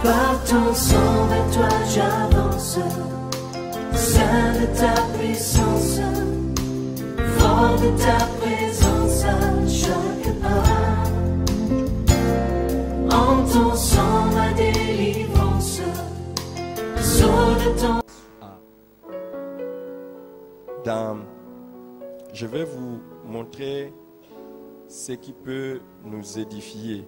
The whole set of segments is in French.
Par ton sang vers toi j'avance, saint de ta puissance, fort de ta présence à chaque pas. En ton sang ma délivrance, saut de ton... Je vais vous montrer ce qui peut nous édifier.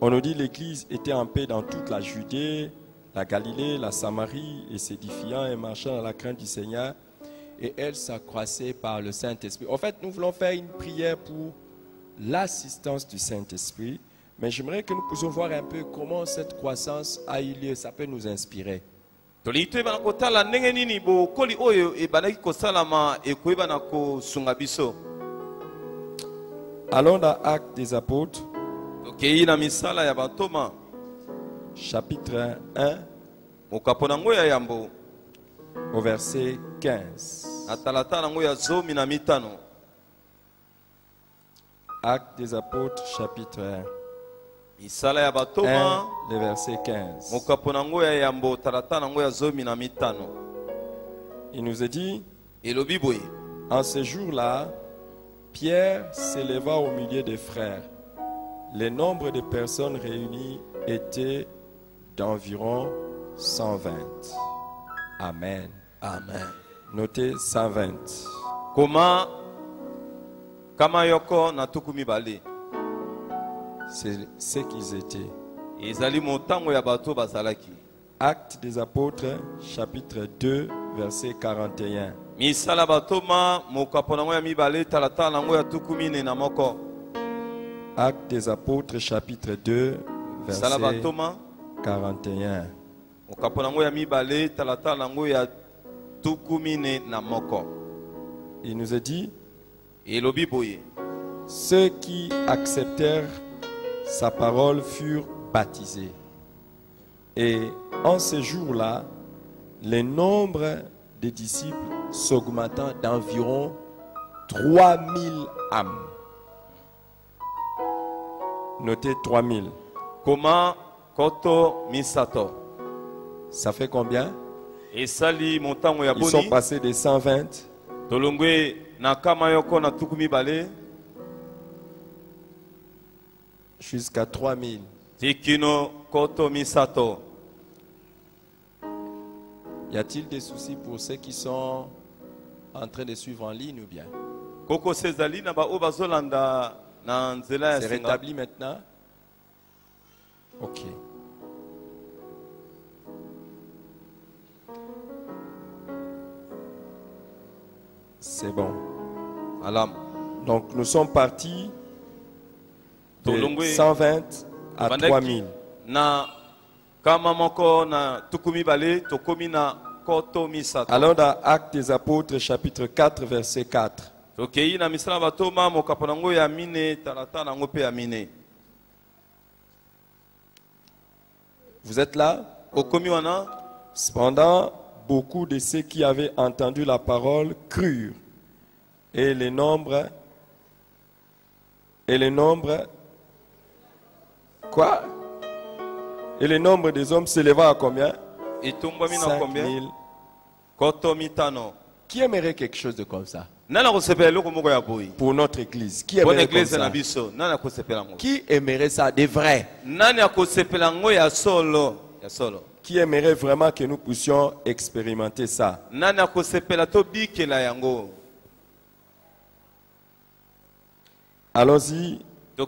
On nous dit l'église était en paix dans toute la Judée, la Galilée, la Samarie, et s'édifiant et marchant dans la crainte du Seigneur, et elle s'accroissait par le Saint-Esprit. En fait, nous voulons faire une prière pour l'assistance du Saint-Esprit, mais j'aimerais que nous puissions voir un peu comment cette croissance a eu lieu. Ça peut nous inspirer. Allons dans Actes des Apôtres, chapitre 1, au verset 15. Actes des Apôtres, chapitre 1. 1, le verset 15. Il nous est dit, en ce jour-là, Pierre s'éleva au milieu des frères. Le nombre de personnes réunies était d'environ 120. Amen. Amen. Notez 120. C'est ce qu'ils étaient. Actes des Apôtres, chapitre 2, verset 41. Actes des Apôtres, chapitre 2, verset 41. Il nous a dit, ceux qui acceptèrent sa parole furent baptisés. Et en ce jour-là, le nombre des disciples s'augmentant d'environ 3000 âmes. Notez 3000. Comment koto misato? Ça fait combien? Ils sont passés de 120 jusqu'à 3000. Y a-t-il des soucis pour ceux qui sont en train de suivre en ligne ou bien? C'est rétabli maintenant? Ok. C'est bon. Donc nous sommes partis de 120 à 3000. Alors dans Actes des Apôtres chapitre 4 verset 4. Vous êtes là? Cependant, beaucoup de ceux qui avaient entendu la parole crurent. Et le nombre quoi? Et le nombre des hommes s'éleva à combien? 5000. Qui aimerait quelque chose de comme ça? Pour notre église. Qui aimerait comme ça? Qui aimerait ça de vrai? Qui aimerait vraiment que nous puissions expérimenter ça? Allons-y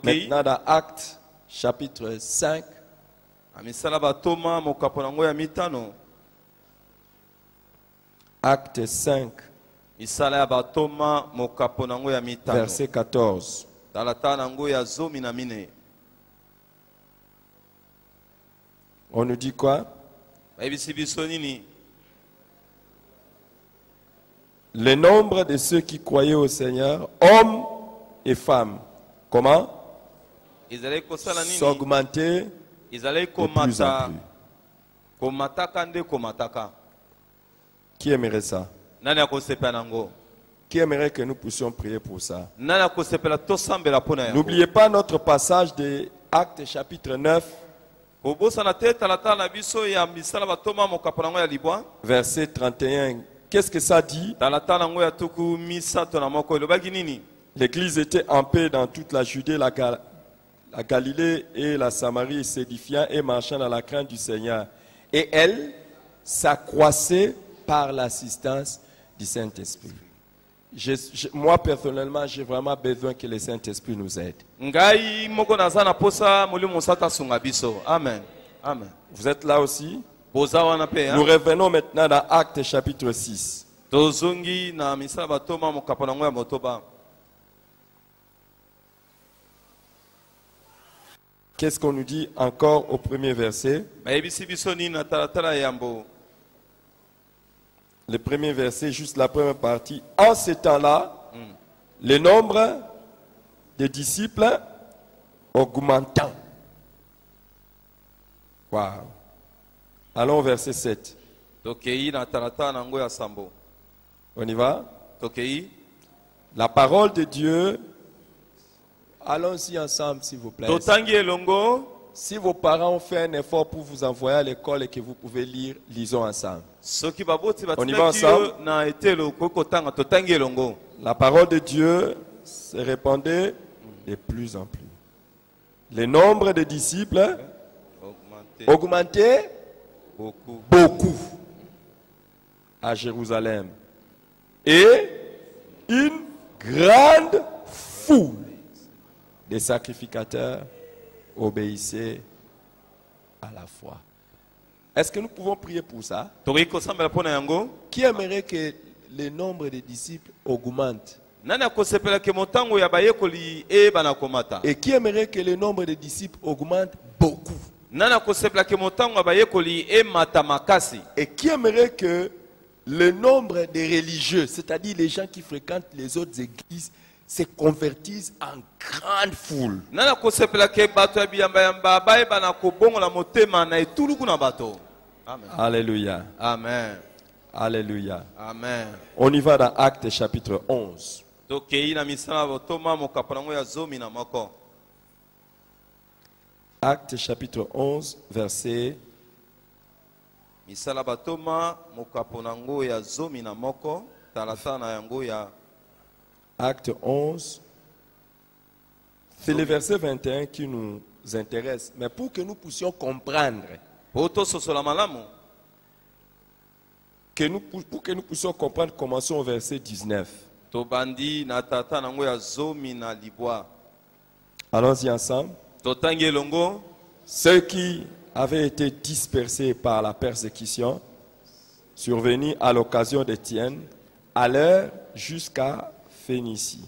maintenant dans Actes chapitre 5. Acte 5, verset 14. On nous dit quoi? Le nombre de ceux qui croyaient au Seigneur, hommes et femmes, comment? S'augmenter de plus en plus. Qui aimerait ça? Qui aimerait que nous puissions prier pour ça? nani akosepela tosambela mpona yango. N'oubliez pas notre passage de Actes chapitre 9, kobosana te talatala na biso ya misala batoma mokapo nango ya libwa verset 31. Qu'est-ce que ça dit? talatala nango ya tuku misato na moko elobaki nini? L'église était en paix dans toute la Judée, la Galilée et la Samarie, s'édifiant et marchant dans la crainte du Seigneur. Et elle s'accroissait par l'assistance du Saint-Esprit. Moi, personnellement, j'ai vraiment besoin que le Saint-Esprit nous aide. Ngai moko naza na posa molimo mosata sunga biso. Amen. Amen. Vous êtes là aussi? Boza wana pe Nous revenons maintenant dans Actes chapitre 6. tozongi na misala batoma mokapo nango ya motoba. Qu'est-ce qu'on nous dit encore au premier verset? Mayebisi biso nini na talatala yambo. Le premier verset, juste la première partie. En ce temps-là, le nombre des disciples augmentant. Wow. Allons au verset 7. Tokei na talatala nango ya sambo. On y va? Tokei La parole de Dieu. Allons-y ensemble, s'il vous plaît. totangi elongo. Si vos parents ont fait un effort pour vous envoyer à l'école et que vous pouvez lire, lisons ensemble. Soki baboti On y va batinaki ensemble? yo na etelo kokotanga totangi elongo. La parole de Dieu se répandait de plus en plus. Le nombre de disciples Augmenter augmentait beaucoup. beaucoup à Jérusalem. Et une grande foule de sacrificateurs obéissaient à la foi. Est-ce que nous pouvons prier pour ça? Toki kosambela mpona yango. Qui aimerait que le nombre de disciples augmente? Nani akosepela ke motango ya bayekoli eyebana komata. Et qui aimerait que le nombre de disciples augmente beaucoup? Nani akosepela ke motango ya bayekoli emata makasi. Et qui aimerait que le nombre de religieux, c'est-à-dire les gens qui fréquentent les autres églises, se convertissent en grande foule? Nani akosepela ke bato ya biyamba bayebana kobongola motema na etuluku na bato. Amen. Alléluia. Amen. Alléluia. Amen. On y va dans Actes chapitre 11. Tokei na misala botoma mokapo nango ya zomi na moko. Actes chapitre 11, verset Misala batoma mokapo nango ya zomi na moko. Talata na yango ya Acte 11. C'est le verset 21 qui nous intéresse. Mais pour que nous puissions comprendre, poto sosola malamu. pour que nous puissions comprendre, commençons au verset 19. Tobandi na tata nango ya zomi na libwa. Allons-y ensemble. Totangi elongo. Ceux qui avaient été dispersés par la persécution, survenus à l'occasion d'Étienne, allèrent jusqu'à Phénicie,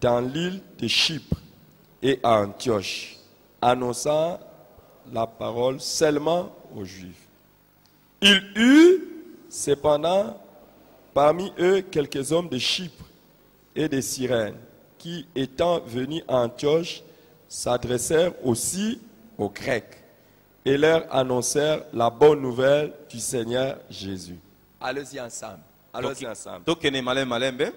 dans l'île de Chypre et à Antioche, annonçant la parole seulement aux Juifs. Il eut cependant parmi eux quelques hommes de Chypre et de Cyrène, qui, étant venus à Antioche, s'adressèrent aussi aux Grecs et leur annoncèrent la bonne nouvelle du Seigneur Jésus. Allez-y ensemble. Allons-y ensemble. Tokene malem malembe.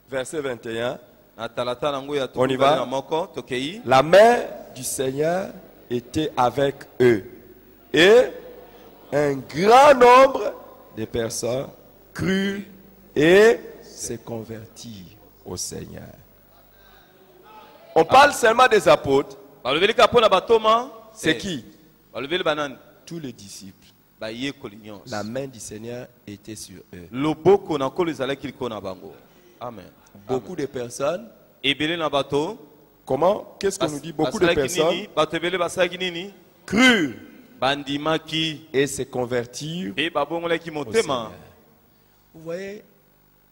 Verset 21. Na talata nango ya On y va? na moko. Tokei. La main du Seigneur était avec eux. Et un grand nombre de personnes crurent et se convertirent au Seigneur. On parle seulement des apôtres. Balobeli kapona batoma. C'est qui? Balobeli banan. Tous les disciples. Bayekoli nyonso. La main du Seigneur était sur eux. Loboko na kolo ezalaki liko na bango. Amen. Beaucoup de personnes. Ebele na bato. Comment? Qu'est-ce qu'on nous dit? Beaucoup de personnes bato ebele basalaki nini? crurent Bandimaki. et se convertirent Pe babongolaki au motema. Seigneur. Vous voyez,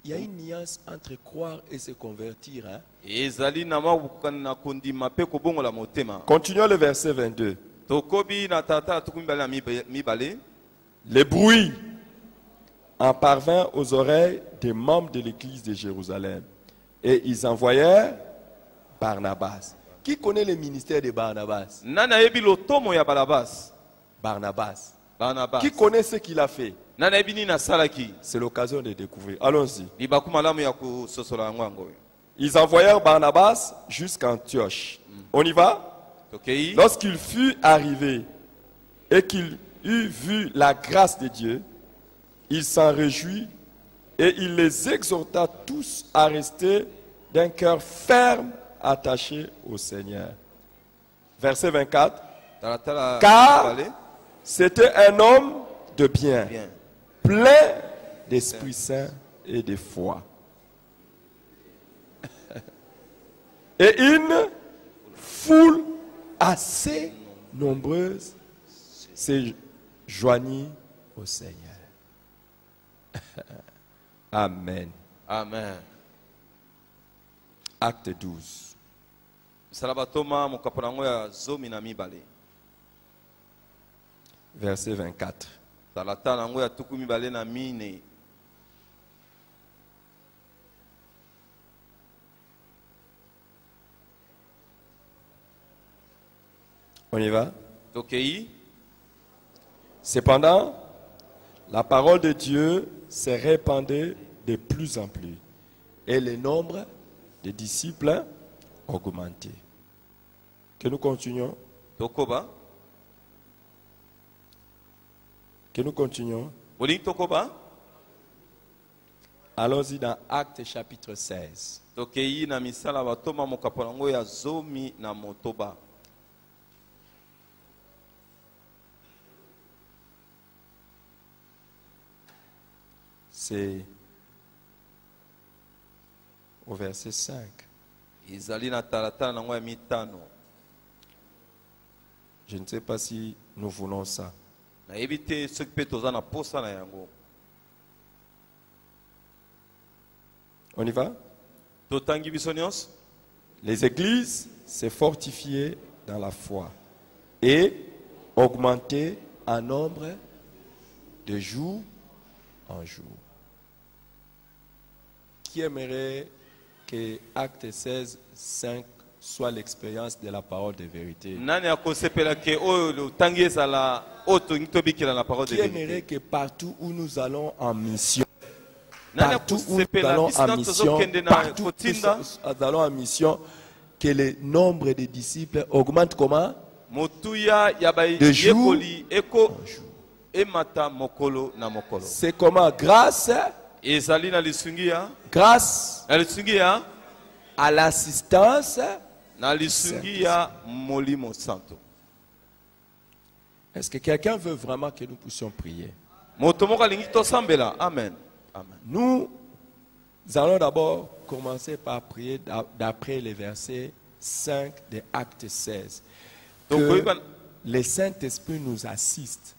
il y a une nuance entre croire et se convertir. Hein? Ezali na mabukana na kondima pe kobongola motema. Continuons le verset 22. Tokobi na tata tukumbala mibale. Le bruit en parvint aux oreilles des membres de l'église de Jérusalem. Et ils envoyèrent Barnabas. Qui connaît le ministère de Barnabas? Nana yebi lotomo ya Barnabas. Barnabas. Barnabas. Qui connaît ce qu'il a fait? Nani ebini na salaki. C'est l'occasion de découvrir. Allons-y. Libaku malamu ya kusosola yango yango. Ils envoyèrent Barnabas jusqu'à Antioche. On y va? Tokei. Lorsqu'il fut arrivé et qu'il eut vu la grâce de Dieu, il s'en réjouit et il les exhorta tous à rester d'un cœur ferme attaché au Seigneur. Verset 24. Car c'était un homme de bien, plein d'Esprit Saint et de foi. Et une foule assez nombreuse s'est joignit au Seigneur. Amen. Amen. Acte 12. Salabatoma mukaponango ya zomi na mibale. Verset 24. Talata nango ya tuku mibale na mine. On y va? Tokei. Cependant, la parole de Dieu s'est répandue de plus en plus et le nombre de disciples augmenté. Que nous continuons. Tokoba. Que nous continuons. Boli tokoba. Allons-y dans Actes chapitre 16. Tokei na misala batoma mukaponango ya zomi na motoba. C'est au verset 5. Izali na talata nango ya mitano. Je ne sais pas si nous voulons ça. Na ebite soki pe toza na posa na yango. On y va? Totangi biso nyonso. Les églises s'est fortifiées dans la foi et augmentées en nombre de jour en jour. Qui aimerait que Acte 16, 5 soit l'expérience de la parole de vérité? Nani akosepela ke oyo lotangi ezala oto ngitobikela na parole de Qui vérité. aimerait que partout où nous allons en mission, Nani partout où nous akosepela allons en bisina mission, tozokende na partout où kotinda nous allons en mission, que le nombre de disciples augmente comment? motuya ya De jour bayekoli eko en jour. emata mokolo na mokolo. C'est comment? Grâce Ezali na lisungi ya à l'assistance. na lisungi ya molimo santo. Est-ce que quelqu'un veut vraiment que nous puissions prier? Moto moko alingi tosambela. Amen. Amen. Nous allons d'abord commencer par prier d'après les versets 5 de Acte 16. Donc, Que le Saint-Esprit nous assiste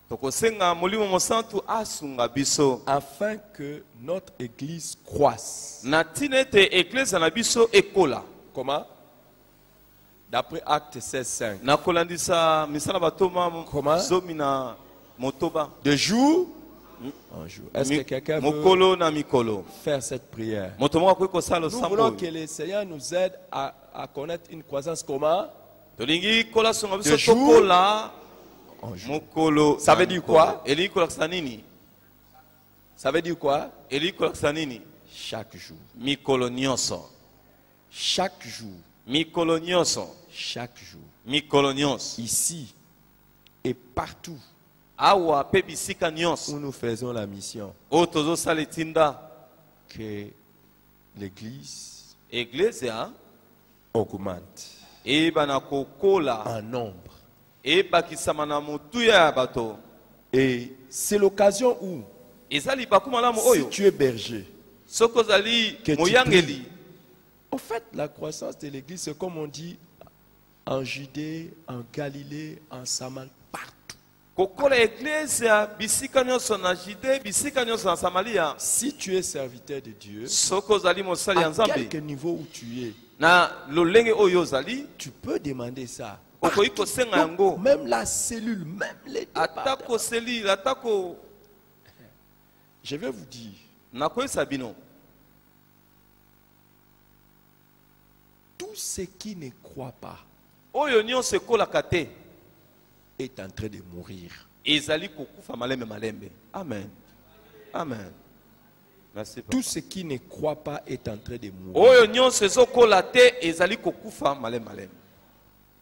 tokosenga molimo mosantu asunga biso afin que notre Église croisse. na tina ete eklesa na biso ekola. Comment? D'après Acte 16, 5. Na kolandisa misala batoma Comment? zomi na motoba De jour en jour. Est-ce que quelqu'un veut mokolo na mikolo. faire cette prière? Moto moko akoki kosala Nous voulons losambo que le Seigneur nous aide à connaître une croissance comment? tolingi kola sunga De biso jour tokola en jour. mokolo. Ça na veut dire mikolo. quoi? Elingi kolakisa nini? Ça veut dire quoi? Elingi kolakisa nini? Chaque jour. Mikolo nyonso. Chaque jour. Mikolo nyonso. Chaque jour. Mikolo nyonso. Ici et partout Awa pe bisika nyonso. où nous faisons la mission, Oyo tozosala etinda. que l'Église Eglise augmente eyeba na kokola. en nombre. Eyebakisama na motuya ya bato. Et c'est l'occasion où, Eza libaku malamu si oyo. tu es berger, Soki ozali Que tu moyangeli. au fait, la croissance de l'Église, c'est comme on dit, en Judée, en Galilée, en Samarie, partout. Kokola eglise ya bisika nyonso na Jide, bisika nyonso na Samaria. Si tu es serviteur de Dieu, Soki ozali mosali ya à Nzambe quelque niveau où tu es, na lolenge oyo ozali, tu peux demander ça. okoki kosenga Donc, yango. même la cellule, même les départements. Atako selile, atako Je vais vous dire, nakoyesa bino. tout ce qui ne croit pas Oyo nyonso ekolaka te est en train de mourir. ezali kokufa malembe malembe. Amen. Amen. Merci papa. Tout ce qui ne croit pas est en train de mourir. Oyo nyonso ezokola te ezali kokufa malembe malembe.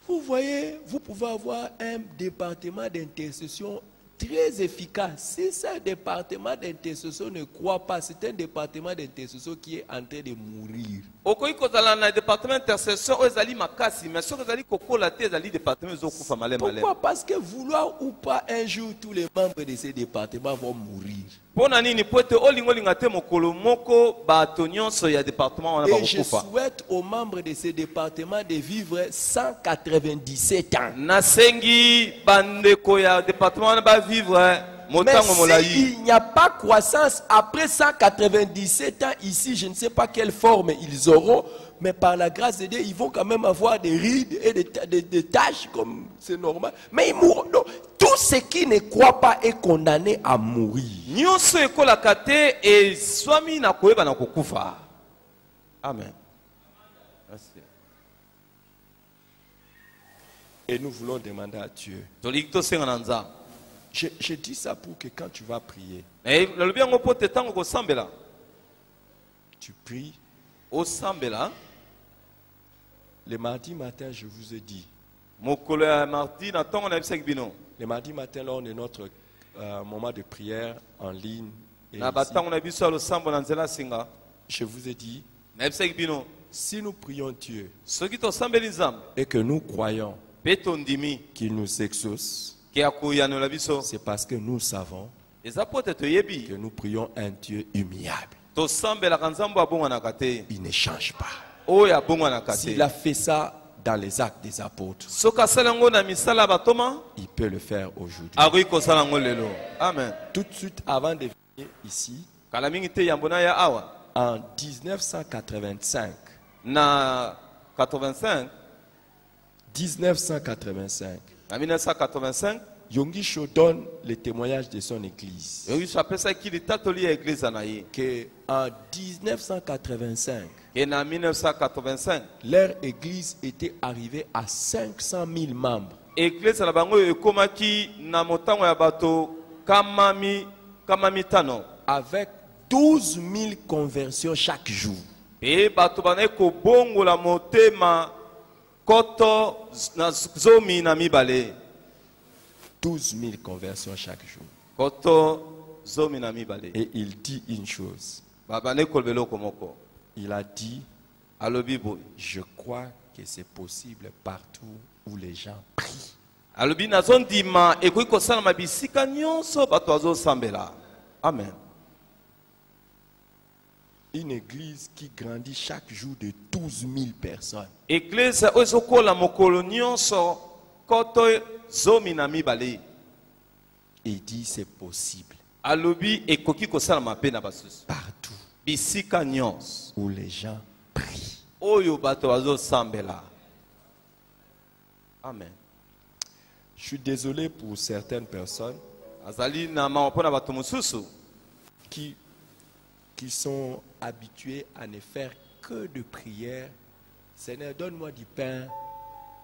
Vous voyez, vous pouvez avoir un département d'intercession très efficace. Si ce département d'intercession ne croit pas, c'est un département d'intercession qui est en train de mourir. Okoki kozala na département d'intercession oyo ezali makasi, mais soki ezali kokola te ezali département ezokufa malembe malembe. Pourquoi? Parce que vouloir ou pas, un jour, tous les membres de ce département vont mourir. Pona nini po ete olingo linga te mokolo moko bato nyonso ya département wana Et je bakokufa. souhaite aux membres de ce département de vivre 197 ans. Nasengi bandeko ya département wana ba vivre Mais motango molayi. s'il n'y a pas croissance après 197 ans ici, je ne sais pas quelle forme ils auront, mais par la grâce de Dieu, ils vont quand même avoir des rides et des taches comme c'est normal. Mais ils mourront. Non. Tout ce qui ne croit pas est condamné à mourir. Nyonso ekolaka te ezwami na koyeba na kokufa. Amen. Merci. Et nous voulons demander à Dieu. Toliki tosenga na Nzambe. Je dis ça pour que quand tu vas prier, Nalobi yango po te tango kosambela. tu pries. Osambela. Le mardi matin, je vous ai dit. Mokolo ya mardi na tango na bisaki bino. Le mardi matin, lors de notre moment de prière en ligne, et Na ici, batango na biso lo sambo na nzela singa. je vous ai dit, Na bisaki bino. si nous prions Dieu Soki tosambeli Nzambe et que nous croyons pe tondimi qu'il nous exauce, ke akoyanola biso. c'est parce que nous savons Eza po te toyebi. que nous prions un Dieu humiliable. Tosambelaka Nzambe abongwanaka te. Il ne change pas. Oyo abongwanaka te. S'il a fait ça dans les actes des apôtres, Soki asala yango na misala batoma. il peut le faire aujourd'hui. Akoki kosala yango lelo. Amen. Tout de suite avant de venir ici, Kala mingi te yambo na ya awa. en 1985, Na 85. 1985, Na 1985. Yongisho donne le témoignage de son église. Yongisho apesaki litatoli ya eglize na ye. Que en 1985, Et na 1985. leur église était arrivée à 500 000 membres. Eglize na bango ekomaki na motango ya bato kamami tano. Avec 12 000 conversions chaque jour. E bato banaye kobongola motema koto na zomi na mibale. 12 000 conversions chaque jour. Koto zomi na mibale. Et il dit une chose. Babane kolbelo komoko. Il a dit, Alobi boy. je crois que c'est possible partout où les gens prient. Alobi nazondima ekoki kosala mabisika nyonso bato azosambela. Amen. Une église qui grandit chaque jour de 12 000 personnes. Eglise oyo ezokola mokolo nyonso koto zomi na mibale. Il dit c'est possible Alobi ekoki kosala mabe na basusu. partout Bisika nyonso où les gens prient. oyo bato bazosambela. Amen. Je suis désolé pour certaines personnes Azali na mawa mpona bato mosusu qui sont habitués à ne faire que de prières. Seigneur, donne-moi du pain.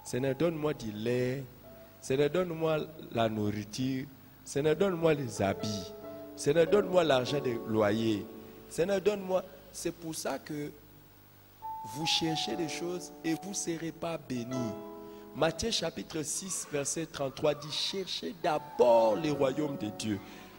Seigneur, donne-moi du lait. Seigneur, donne-moi la nourriture. Seigneur, donne-moi les habits. Seigneur, donne-moi l'argent de loyer. Seigneur, donne-moi. C'est pour ça que vous cherchez des choses et vous ne serez pas bénis. Matthieu chapitre 6, verset 33 dit, cherchez d'abord le royaume de Dieu.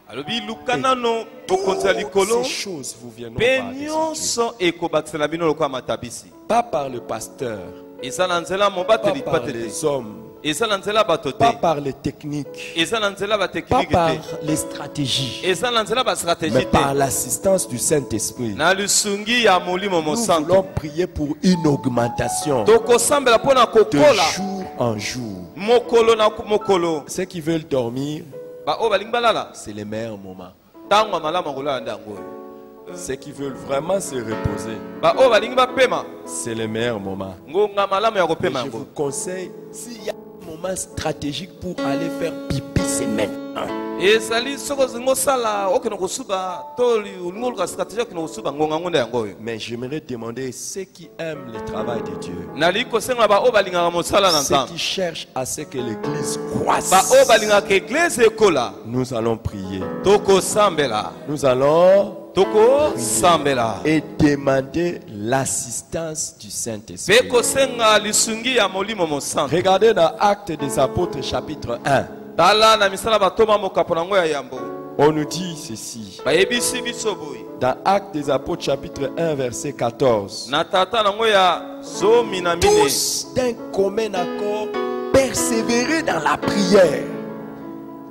alobi lukanano bokonzi ya likolo Ces choses vous viendront mpe par des nyonso ekobakisela bino lokola matabisi. pas par le pasteur, eza na nzela pas mobateli par pate te. les hommes, Eza na nzela bato te. pas par les techniques, Eza na nzela pas bateknike par te. les stratégies, Eza na nzela mais bastratégie par te. l'assistance du Saint-Esprit. Na lisungi ya molimo Nous mosantu. voulons prier pour une augmentation Tokosambela mpona de kokola jour en jour. mokolo na mokolo. Ceux qui veulent dormir, Ba oyo balingi balala c'est le meilleur moment. ntango ya malamu ya kolala nde yango oyo. Ceux qui veulent vraiment se reposer, Ba oyo balingi bapema c'est le meilleur moment. ngonga malamu ya Mais kopema je vous yango. conseille, s'il y a un moment stratégique pour aller faire pipi, c'est maintenant. ezali soko zingo sala okeno kosuba to ulingolo ka stratégie okeno kosuba ngonga ngonda yango. Mais j'aimerais demander ceux qui aiment le travail de Dieu, Nali ko senga ba o balingaka mosala na ceux nzambe. qui cherchent à ce que l'église croisse. Ba o balingaka église ekola. Nous allons prier. Toko sambela. Nous allons Toko sambela. et demander l'assistance du Saint-Esprit. Beko senga lisungi ya molimo mosantu. Regardez dans Actes des Apôtres chapitre 1. Tala na misala batoma mokapo nango ya yambo. On nous dit ceci. Ba yebisi biso boyi. Dans Actes des Apôtres chapitre 1 verset 14. Na tata nango ya zomi na mine. Tous d'un commun accord persévérer dans la prière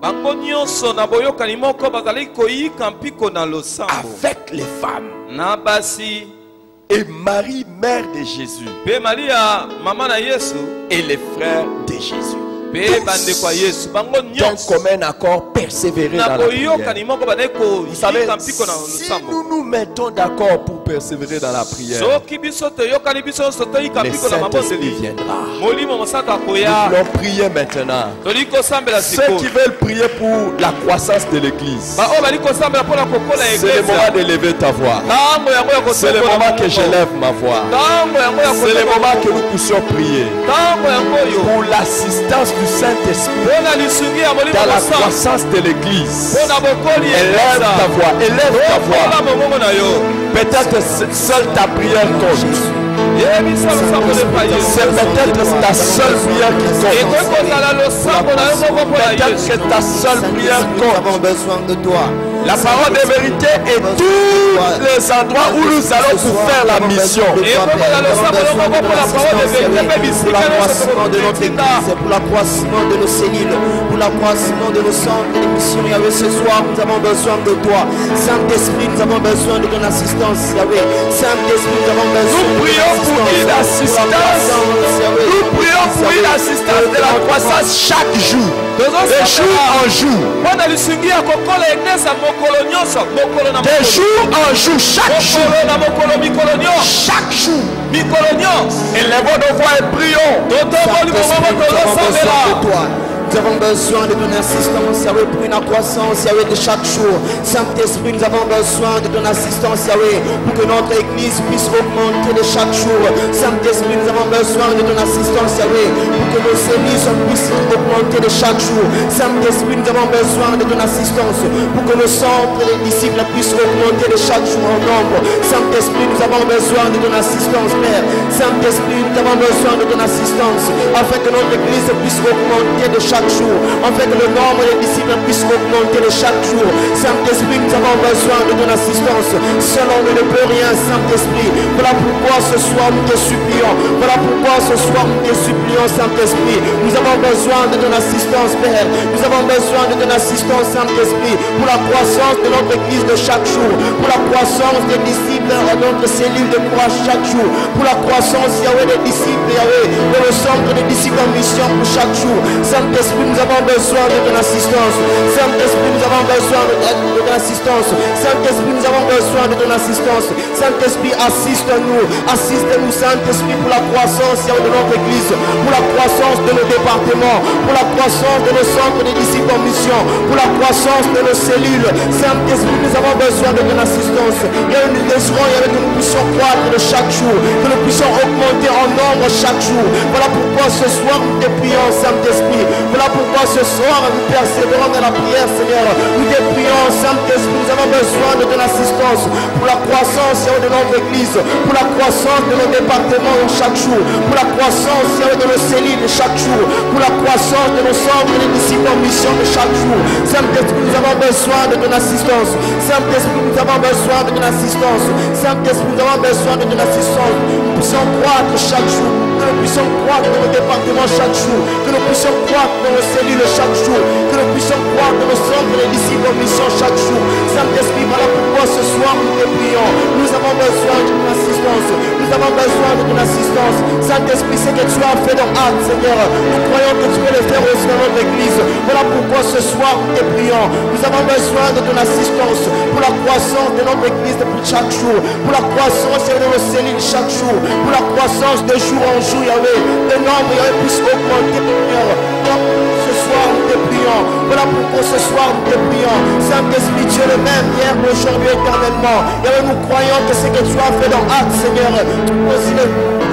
Bango nyonso na boyokani moko bazali koyika mpiko na losambo. avec les femmes. Na basi Et Marie, mère de Jésus, pe Maria mama na Yesu et les frères de Jésus. pe bande kwa Yesu bango D'un nyonso commun accord persévérer na dans la boyokani prière. moko bazali Vous savez, koyika mpiko na si losambo. nous nous mettons d'accord pour persévérer dans la prière, Soki biso toyokani biso nyonso toyika le mpiko na Saint-Esprit mabondeli. viendra. Molimo mosantu akoya. Nous allons prier maintenant. Toli kosambela Ceux qui sikoyo. veulent prier pour la croissance de l'église, Ba o bali kosambela mpona kokola c'est le moment eglise. de lever ta voix. Tango yango ya C'est le kosokola moment que monoko. j'élève ma voix. Tango yango ya C'est le kosokola moment que monoko. nous puissions prier Tango yango yo. pour l'assistance du Saint-Esprit Mpona lisungi ya molimo dans la mosantu. croissance de l'église. Mpona bokoli ya Élève eglise. ta voix, élève ta Okola voix. momongo na yo. Peut-être seule ta prière compte. Yebisa losambo lepa Yesu. C'est peut-être ta seule prière qui compte. Ekoki kozala losambo na yo moko mpona Peut-être Yesu. que ta seule prière Nous compte. avons besoin de toi. La parole de vérité est tous les endroits où nous allons pour faire la mission. Ekoki kozala losambo yo moko mpona parole de vérité mpe Pour bisika l'accroissement de notre nyonso église, pour l'accroissement de nos cellules, pour l'accroissement de nos centres de mission, Yahweh, ce soir, nous avons besoin de toi. Saint-Esprit, nous avons besoin de ton assistance, Yahweh. Saint-Esprit, nous avons besoin Nous prions pour une assistance. Nous prions pour une assistance de la croissance chaque jour. De jour en jour. mpona lisungi ya kokola eglise ya mokolo nyonso mokolo na De mokolo. jour en jour, chaque jour. mokolo na mokolo mikolo nyonso Chaque jour. mikolo nyonso Élevons nos voix et prions. totoboli momomo tozosambela. Nous avons besoin de ton assistance, Yahweh, pour une croissance, Yahweh, de chaque jour. Saint-Esprit, nous avons besoin de ton assistance, Yahweh, pour que notre église puisse augmenter de chaque jour. Saint-Esprit, nous avons besoin de ton assistance, Yahweh, pour que nos cellules puissent augmenter de chaque jour. Saint-Esprit, nous avons besoin de ton assistance, pour que nos centres et les disciples puissent augmenter de chaque jour en nombre. Saint-Esprit, nous avons besoin de ton assistance, Père. Saint-Esprit, nous avons besoin de ton assistance, afin que notre église puisse augmenter de chaque jour, afin que le nombre des disciples puisse augmenter de chaque jour. Saint-Esprit, nous avons besoin de ton assistance. Seul on ne peut rien, Saint-Esprit. Voilà pourquoi ce soir nous te supplions. Voilà pourquoi ce soir nous te supplions, Saint-Esprit. Nous avons besoin de ton assistance, Père. Nous avons besoin de ton assistance, Saint-Esprit, pour la croissance de notre église de chaque jour, pour la croissance des disciples à notre cellule de courage chaque jour, pour la croissance, Yahweh, des disciples, Yahweh, de le centre des disciples en mission pour chaque jour. Saint-Esprit, nous avons besoin de ton assistance. Saint-Esprit, nous avons besoin de ton assistance. Saint-Esprit, nous avons besoin de ton assistance. Saint-Esprit, assiste-nous. Assiste-nous, Saint-Esprit, pour la croissance de notre église, pour la croissance de nos départements, pour la croissance de nos centres des disciples en mission, pour la croissance de nos cellules. Saint-Esprit, nous avons besoin de ton assistance. Et nous désirons que nous puissions croître de chaque jour, que nous puissions augmenter en nombre chaque jour. Voilà pourquoi ce soir nous te prions, Saint-Esprit. Voilà pourquoi ce soir nous persévérons dans la prière, Seigneur. Nous te prions, Saint-Esprit. Nous avons besoin de ton assistance pour la croissance de notre église, pour la croissance de nos départements chaque jour, pour la croissance de nos cellules chaque jour, pour la croissance de nos centres de disciples en mission de chaque jour. Saint-Esprit, nous avons besoin de ton assistance. Saint-Esprit, nous avons besoin de ton assistance. Saint-Esprit, nous avons besoin de ton assistance. Nous puissions croître chaque jour, que nous puissions croître dans nos départements chaque jour, que nous puissions croître dans nos cellules chaque jour, que nous puissions croître dans nos centres de disciples en mission chaque jour. Saint-Esprit, voilà pourquoi ce soir nous te prions. Nous avons besoin de ton assistance. Nous avons besoin de ton assistance. Saint-Esprit, c'est que tu as fait dans acte, Seigneur. Nous croyons que tu peux le faire aussi dans notre église. Voilà pourquoi ce soir nous te prions. Nous avons besoin de ton assistance pour la croissance de notre église depuis chaque jour, pour la croissance de nos cellules chaque jour, pour la croissance de jour en jour, Yahweh. Le nombre, Yahweh, puisse augmenter, Seigneur. Ce soir nous te prions. Voilà pourquoi ce soir nous te prions. Saint-Esprit, tu es le même hier, aujourd'hui, éternellement. Et nous croyons que ce que tu as fait dans Actes, Seigneur, tu peux aussi le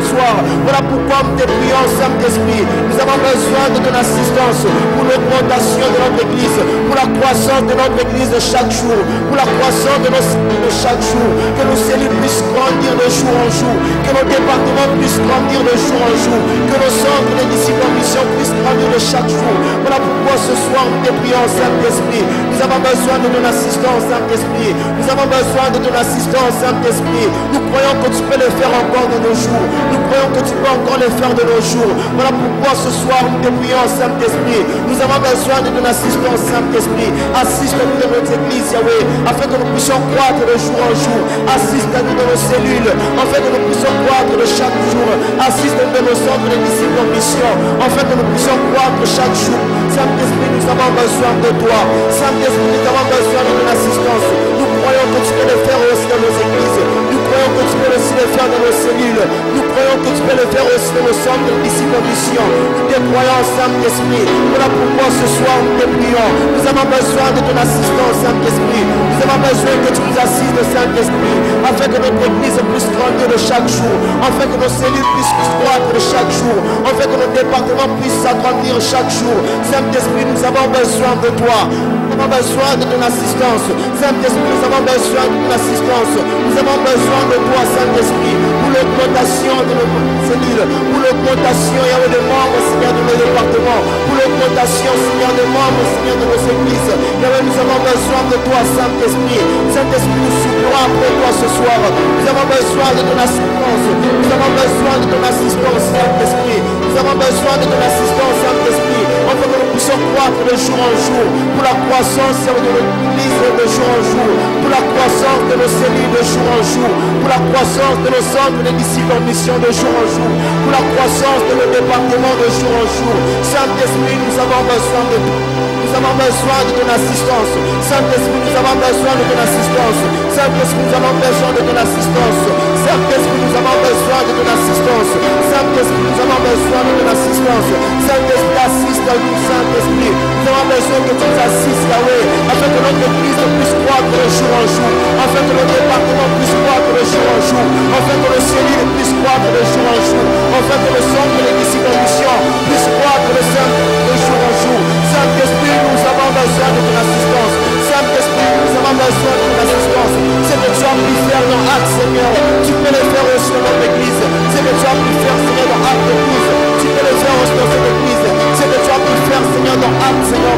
soir. Voilà pourquoi nous te prions, Saint-Esprit. Nous avons besoin de ton assistance pour l'augmentation de notre église, pour la croissance de notre église de chaque jour, pour la croissance de nos cellules de chaque jour, que nos cellules puissent grandir de jour en jour, que nos départements puissent grandir de jour en jour, que nos centres de disciples en mission puissent grandir de chaque jour. Voilà pourquoi ce soir nous te prions, Saint-Esprit. Nous avons besoin de ton assistance, Saint-Esprit. Nous avons besoin de ton assistance, Saint-Esprit. Nous croyons que tu peux le faire encore de nos jours. Nous croyons que tu peux encore le faire de nos jours. Voilà pourquoi ce soir nous te prions, Saint-Esprit. Nous avons besoin de ton assistance, Saint-Esprit. Assiste-nous dans notre église, Yahweh, afin que nous puissions croître de jour en jour. Assiste-nous dans nos cellules, afin que nous puissions croître de chaque jour. Assiste-nous dans nos centres de disciples en mission, afin que nous puissions croître chaque jour. Saint-Esprit, nous avons besoin de toi. Saint-Esprit, nous avons besoin de ton assistance. Nous croyons que tu peux le faire aussi dans nos églises. Nous croyons que tu peux aussi le faire dans nos cellules. Nous croyons que tu peux le faire aussi dans nos centres de disciples en mission. Nous te croyons, Saint-Esprit. Voilà pourquoi ce soir nous te prions. Nous avons besoin de ton assistance, Saint-Esprit. Nous avons besoin que tu nous assistes, Saint-Esprit, afin que notre église puisse grandir de chaque jour, afin que nos cellules puissent croître de chaque jour, afin que nos départements puissent s'agrandir chaque jour. Saint-Esprit, nous avons besoin de toi. Nous avons besoin de ton assistance. Saint-Esprit, nous avons besoin de ton assistance. Nous avons besoin de toi, Saint-Esprit, pour l'augmentation de nos cellules, pour l'augmentation, Yahweh, de membres, Seigneur, de nos départements, pour l'augmentation, Seigneur, de membres, Seigneur, de nos églises. Yahweh, nous avons besoin de toi, Saint-Esprit. Saint-Esprit, nous supplions après toi ce soir. Nous avons besoin de ton assistance. Nous avons besoin de ton assistance, Saint-Esprit. Nous avons besoin de ton assistance, Saint-Esprit, afin que nous puissions croître de jour en jour, pour la croissance de notre église de jour en jour, pour la croissance de nos cellules de jour en jour, pour la croissance de nos centres de disciples en mission de jour en jour, pour la croissance de nos départements de jour en jour. Saint-Esprit, nous avons besoin de toi. Nous avons besoin de ton assistance. Saint-Esprit, nous avons besoin de ton assistance. Saint-Esprit, nous avons besoin de ton assistance. Saint-Esprit, nous avons besoin de ton assistance. Saint-Esprit, nous avons besoin de ton assistance. Saint-Esprit, assiste-nous, Saint-Esprit. Nous avons besoin que tu nous assistes, Yahweh, afin que notre église puisse croître de jour en jour, afin que notre département puisse croître de jour en jour, afin que nos cellules puissent croître de jour en jour, afin que le centre de disciples en mission puisse croître de jour en jour. Saint-Esprit, nous avons besoin de ton assistance. Saint-Esprit, nous avons besoin de ton assistance. C'est que tu as pu faire dans Actes, Seigneur, tu peux le faire aussi dans notre église. C'est que tu as pu faire, Seigneur, dans Actes 12, tu peux le faire aussi dans cette église. C'est que tu as pu faire, Seigneur, dans Actes, Seigneur,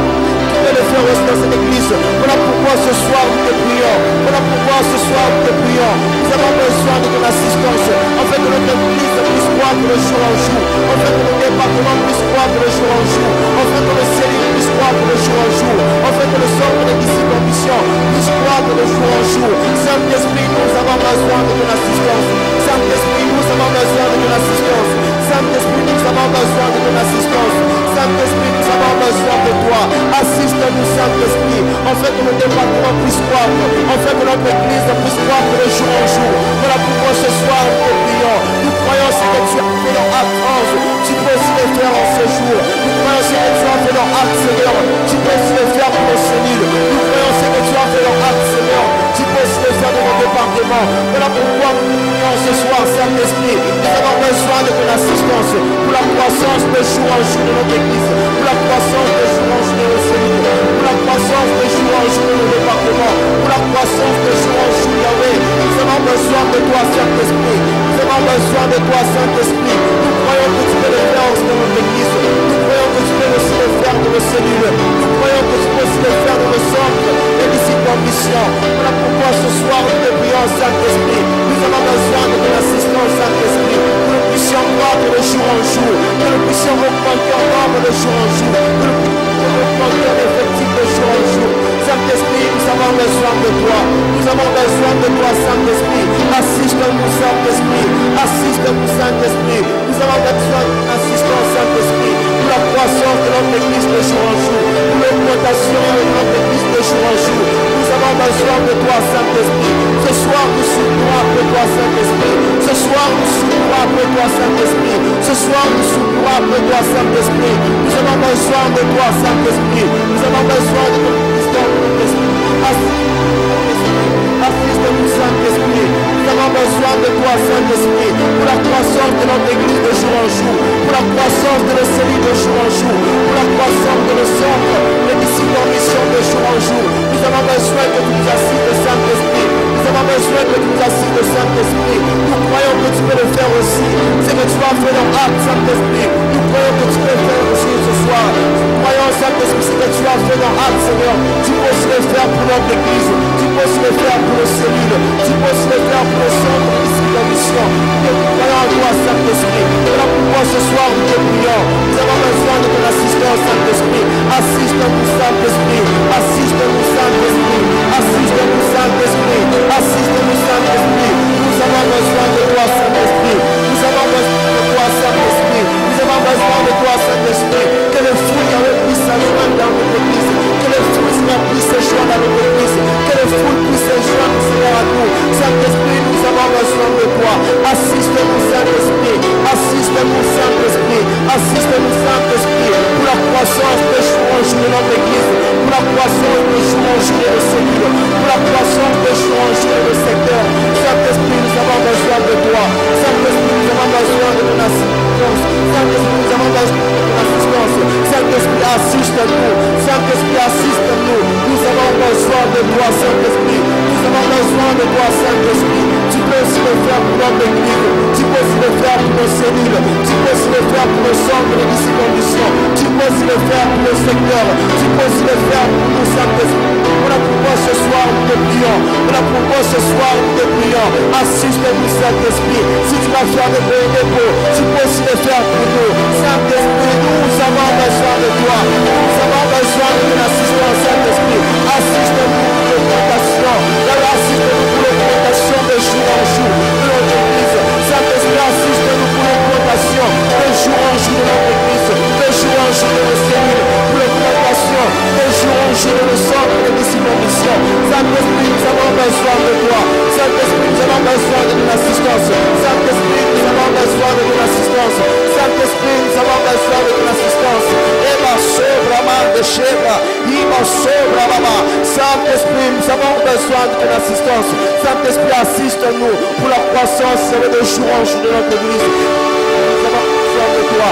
tu peux le faire aussi dans cette église. Voilà pourquoi ce soir nous te prions. Voilà pourquoi ce soir nous te prions. Nous avons besoin de ton assistance, afin que notre église puisse croître de jour en jour, afin que nos départements puissent croître de jour en jour, afin que nos cellules puissent croître de jour en jour, afin que le centre de disciples en mission puisse croître de jour en jour. Saint-Esprit, nous avons besoin de ton assistance. Saint-Esprit, nous avons besoin de ton assistance. Saint-Esprit, nous avons besoin de ton assistance. Saint-Esprit, nous avons besoin de toi. Assiste-nous, Saint-Esprit, afin que nos départements puissent croître, afin que notre église puisse croître de jour en jour. Voilà pourquoi ce soir nous te prions. Nous croyons ce que tu as fait dans Actes 11. Tu peux aussi le faire en ce jour. Nous croyons ce que tu as fait dans Actes, Seigneur. Tu peux aussi le faire pour nos cellules. Nous croyons ce que tu as fait dans Actes, Seigneur. Tu peux aussi le faire dans nos départements. Voilà pourquoi nous prions ce soir, Saint-Esprit. Nous avons besoin de ton assistance pour la croissance de jour en jour de notre église, pour la croissance de jour en jour de nos cellules, pour la croissance de jour en jour de nos départements, pour la croissance de jour en jour, Yahweh. Nous avons besoin de toi, Saint-Esprit. Nous avons besoin de toi, Saint-Esprit. Nous croyons que tu peux le faire aussi dans notre église. Nous croyons que tu peux aussi le faire dans nos cellules. Nous croyons que tu peux aussi le faire dans nos centres et disciples en mission. Voilà pourquoi ce soir nous te prions, Saint-Esprit. Nous avons besoin de ton assistance, Saint-Esprit, que nous puissions croître de jour en jour, que nous puissions augmenter en nombre de jour en jour, que nous puissions augmenter en effectif de jour en jour. Saint-Esprit, nous avons besoin de toi. Nous avons besoin de toi, Saint-Esprit. Assiste-nous, Saint-Esprit. Assiste-nous, Saint-Esprit. Nous avons besoin de ton assistance, Saint-Esprit, pour la croissance de notre église de jour en jour, pour l'augmentation de notre église de jour en jour. Nous avons avons besoin de toi, Saint-Esprit. Ce soir, nous souffrons après toi, Saint-Esprit. Ce soir, nous souffrons après toi, Saint-Esprit. Ce soir, nous souffrons après toi, Saint-Esprit. Nous avons besoin de toi, Saint-Esprit. Nous avons besoin de ton Saint-Esprit. Assiste-nous, Saint-Esprit. Nous avons besoin de toi, Saint-Esprit, pour la croissance de notre église de jour en jour, pour la croissance de nos cellules de jour en jour, pour la croissance de nos centres, les disciples en mission de jour en jour. Nous avons besoin que tu nous assistes, Saint-Esprit. Nous avons besoin que tu nous assistes, Saint-Esprit. Nous croyons que tu peux le faire aussi. C'est que tu as fait dans acte, Saint-Esprit. Nous croyons que tu peux le faire aussi ce soir. Nous croyons, Saint-Esprit, ce que tu as fait dans acte, Seigneur. Tu peux aussi le faire pour notre église. Tu peux aussi le faire pour nos cellules. Tu peux aussi le faire pour nos centres, les disciples en mission. Nous croyons en toi, Saint-Esprit. Voilà pourquoi ce soir nous te prions. Nous avons besoin de ton assistance, Saint-Esprit. Assiste-nous, Saint-Esprit. Assiste-nous, Saint-Esprit. Assiste-nous, Saint-Esprit. Assiste-nous, Saint-Esprit. Nous avons besoin de toi, Saint-Esprit. Nous avons besoin de toi, Saint-Esprit. Nous avons besoin de toi, Saint-Esprit. Que le fruit puisse s'joindre dans notre église. Que le fruit, Seigneur, puisse se joindre dans notre église. Que le fruit puisse se joindre, Seigneur, à nous. Saint-Esprit, nous avons besoin de toi. Assiste-nous, Saint-Esprit. Assiste-nous, Saint-Esprit. Assiste-nous, Saint-Esprit. Pour la croissance de jour en jour de notre église. Pour la croissance de jour en jour de nos cellules. Pour la croissance de jour en jour de nos secteurs. Saint-Esprit, nous avons besoin de toi. Saint-Esprit, nous avons besoin de ton assistance. Saint-Esprit, nous avons besoin de ton assistance. Saint-Esprit, assiste-nous. Saint-Esprit, assiste-nous. Nous avons besoin de toi, Saint-Esprit. Nous avons besoin de toi, Saint-Esprit. Tu peux aussi le faire pour notre église. Tu peux aussi le faire pour nos cellules. Tu peux aussi le faire pour nos centres, les disciples en mission. Tu peux aussi le faire pour nos secteurs. Tu peux aussi le faire pour nous, Saint-Esprit. Voilà pourquoi ce soir nous te prions. Voilà pourquoi ce soir nous te prions. Assiste-nous, Saint-Esprit. Si tu vas faire des beaux dépôts, tu peux aussi le faire pour nous. Saint-Esprit, nous avons besoin de toi. Nous avons besoin de ton assistance, Saint-Esprit. Assiste-nous pour l'augmentation. Assiste-nous pour l'augmentation de jour en jour de notre église. Saint-Esprit, assiste-nous pour l'augmentation de jour en jour de notre église. De jour en jour de nos cellules. Pour l'augmentation de jour en jour de nos centres de disciples en mission. Saint-Esprit, nous avons besoin de toi. Saint-Esprit, nous avons besoin de ton assistance. Saint-Esprit, nous avons besoin de ton assistance. Saint-Esprit, nous avons besoin de ton assistance. Et ma sobra, man de chèvre. Il ma sobra, maman. Saint-Esprit, nous avons besoin de ton assistance. Saint-Esprit, assiste-nous pour la croissance de jour en jour de notre église. Nous avons besoin de toi.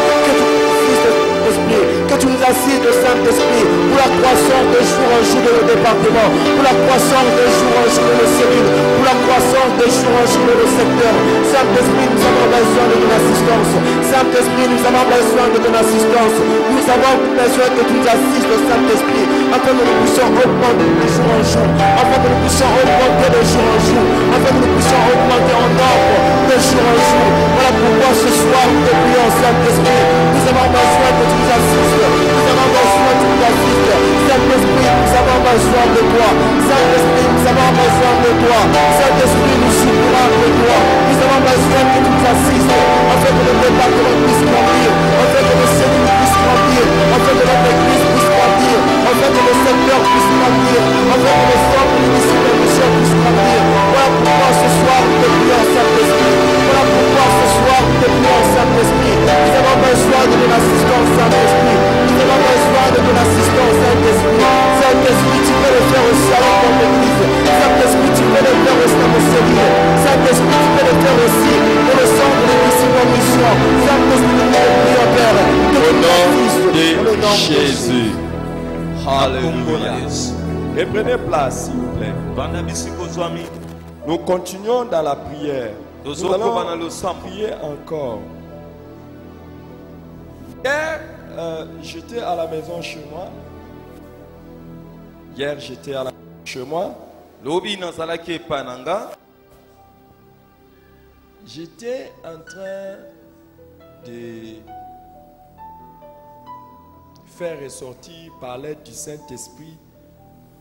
Que tu nous assistes, Saint-Esprit, pour la croissance de jour en jour de nos départements, pour la croissance de jour en jour de nos cellules, pour la croissance de jour en jour de nos secteurs. Saint-Esprit, nous avons besoin de ton assistance. Saint-Esprit, nous avons besoin de ton assistance. Nous avons besoin que tu nous assistes, Saint-Esprit, afin que nous puissions augmenter de jour en jour, afin que nous puissions augmenter de jour en jour, afin que nous puissions augmenter en nombre de jour en jour. Voilà pourquoi ce soir nous te prions, Saint-Esprit. Nous avons besoin que tu nous assistes. Nous avons besoin que tu nous assistes. Saint-Esprit, nous avons besoin de toi. Saint-Esprit, nous avons besoin de toi. Saint-Esprit, nous souffrons de toi. Nous avons besoin que tu nous assistes, afin que le département puisse grandir, afin que nos cellules puissent grandir, afin que notre église puisse grandir, afin que le secteur puisse grandir, afin que les centres de disciples puissent grandir. Voilà pourquoi ce soir nous te prions, Saint-Esprit. Voilà pourquoi ce soir nous te prions, Saint-Esprit. Nous avons besoin de ton assistance, Saint-Esprit. Nous avons besoin de ton assistance, Saint-Esprit. Saint-Esprit, tu peux le faire aussi avec ton église. Saint-Esprit, tu peux le faire aussi dans nos cellules. Saint-Esprit, tu peux le faire aussi dans le centre des disciples en mission. Saint-Esprit, nous te prions, Père. Au nom de Jésus. Alléluia. Et prenez place, s'il vous plaît. Nous continuons dans la prière. Nous allons prier encore. Hier, j'étais à la maison chez moi. J'étais en train de faire ressortir par l'aide du Saint-Esprit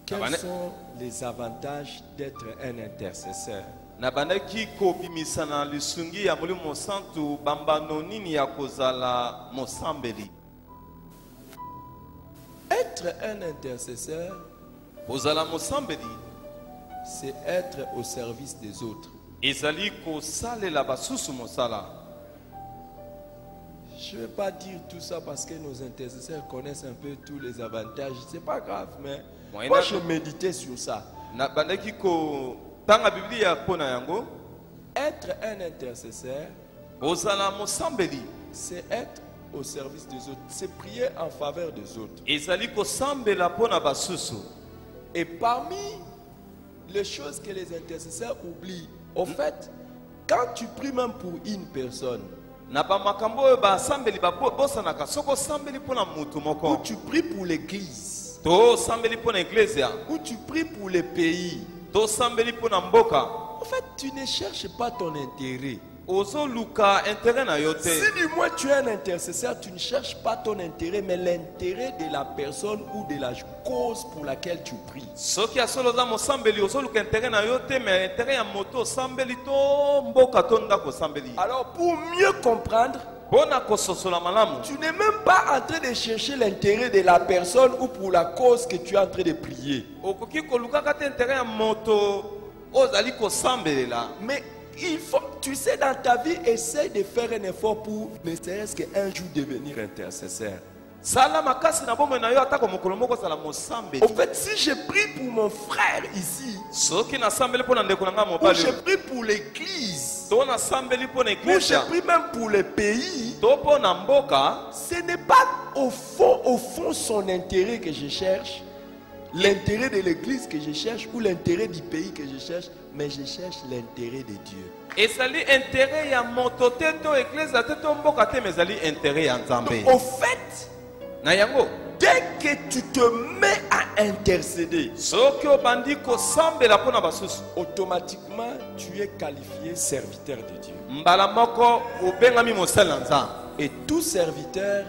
quels sont les avantages d'être un intercesseur. Nabandaki kobimisa na lisungi ya mulimo santu bambano nini ya kozala mosambeli. Être un intercesseur, kozala mosambeli, c'est être au service des autres. ezali kosalela basusu mosala. Je ne vais pas dire tout ça parce que nos intercesseurs connaissent un peu tous les avantages. C'est pas grave, mais moi je méditais sur ça. Na bandaki ko tanga Biblia pona yango. Être un intercesseur, Ozala mosambeli. c'est être au service des autres. C'est prier en faveur des autres. Ezali kosambela pona basusu. Et parmi les choses que les intercesseurs oublient, au fait, quand tu pries même pour une personne, Na ba makambo oyo basambeli babosanaka soko sambeli pona mutu ou moko. tu pries pour l'église, To sambeli pona iglesia. ou tu pries pour les pays, To sambeli pona mboka. en fait, tu ne cherches pas ton intérêt. Ozo luka intérêt na yo te. Si du moins tu es un intercesseur, tu ne cherches pas ton intérêt, mais l'intérêt de la personne ou de la cause pour laquelle tu pries. Soki asolo za mosambeli ozo luka intérêt na yo te, mais intérêt ya moto sambeli to mboka to ndako sambeli. Alors pour mieux comprendre, Bona kososola malamu. tu n'es même pas en train de chercher l'intérêt de la personne ou pour la cause que tu es en train de prier. Okoki koluka kata intérêt ya moto ozali kosambelela. Mais il faut, tu sais, dans ta vie, essaie de faire un effort pour ne serait-ce qu'un jour devenir intercesseur. Sala makasi na bomwe na yo atako mokolo moko sala mosambeli. En fait, si je prie pour mon frère ici, Soki na sambeli pona ndeko na nga ou mobali. je prie pour l'église, To na sambeli pona ou je iglesia. prie même pour le pays, To pona mboka. ce n'est pas au fond son intérêt que je cherche, l'intérêt de l'église que je cherche ou l'intérêt du pays que je cherche, mais je cherche l'intérêt de Dieu. Ezali intérêt ya moto te to iglesia te to mboka te, mais ezali intérêt ya Nzambe. Au fait, Na yango. dès que tu te mets à intercéder, Soki obandi kosambela pona basusu. automatiquement tu es qualifié serviteur de Dieu. Mbala moko obengami mosali na Nzambe. Et tout serviteur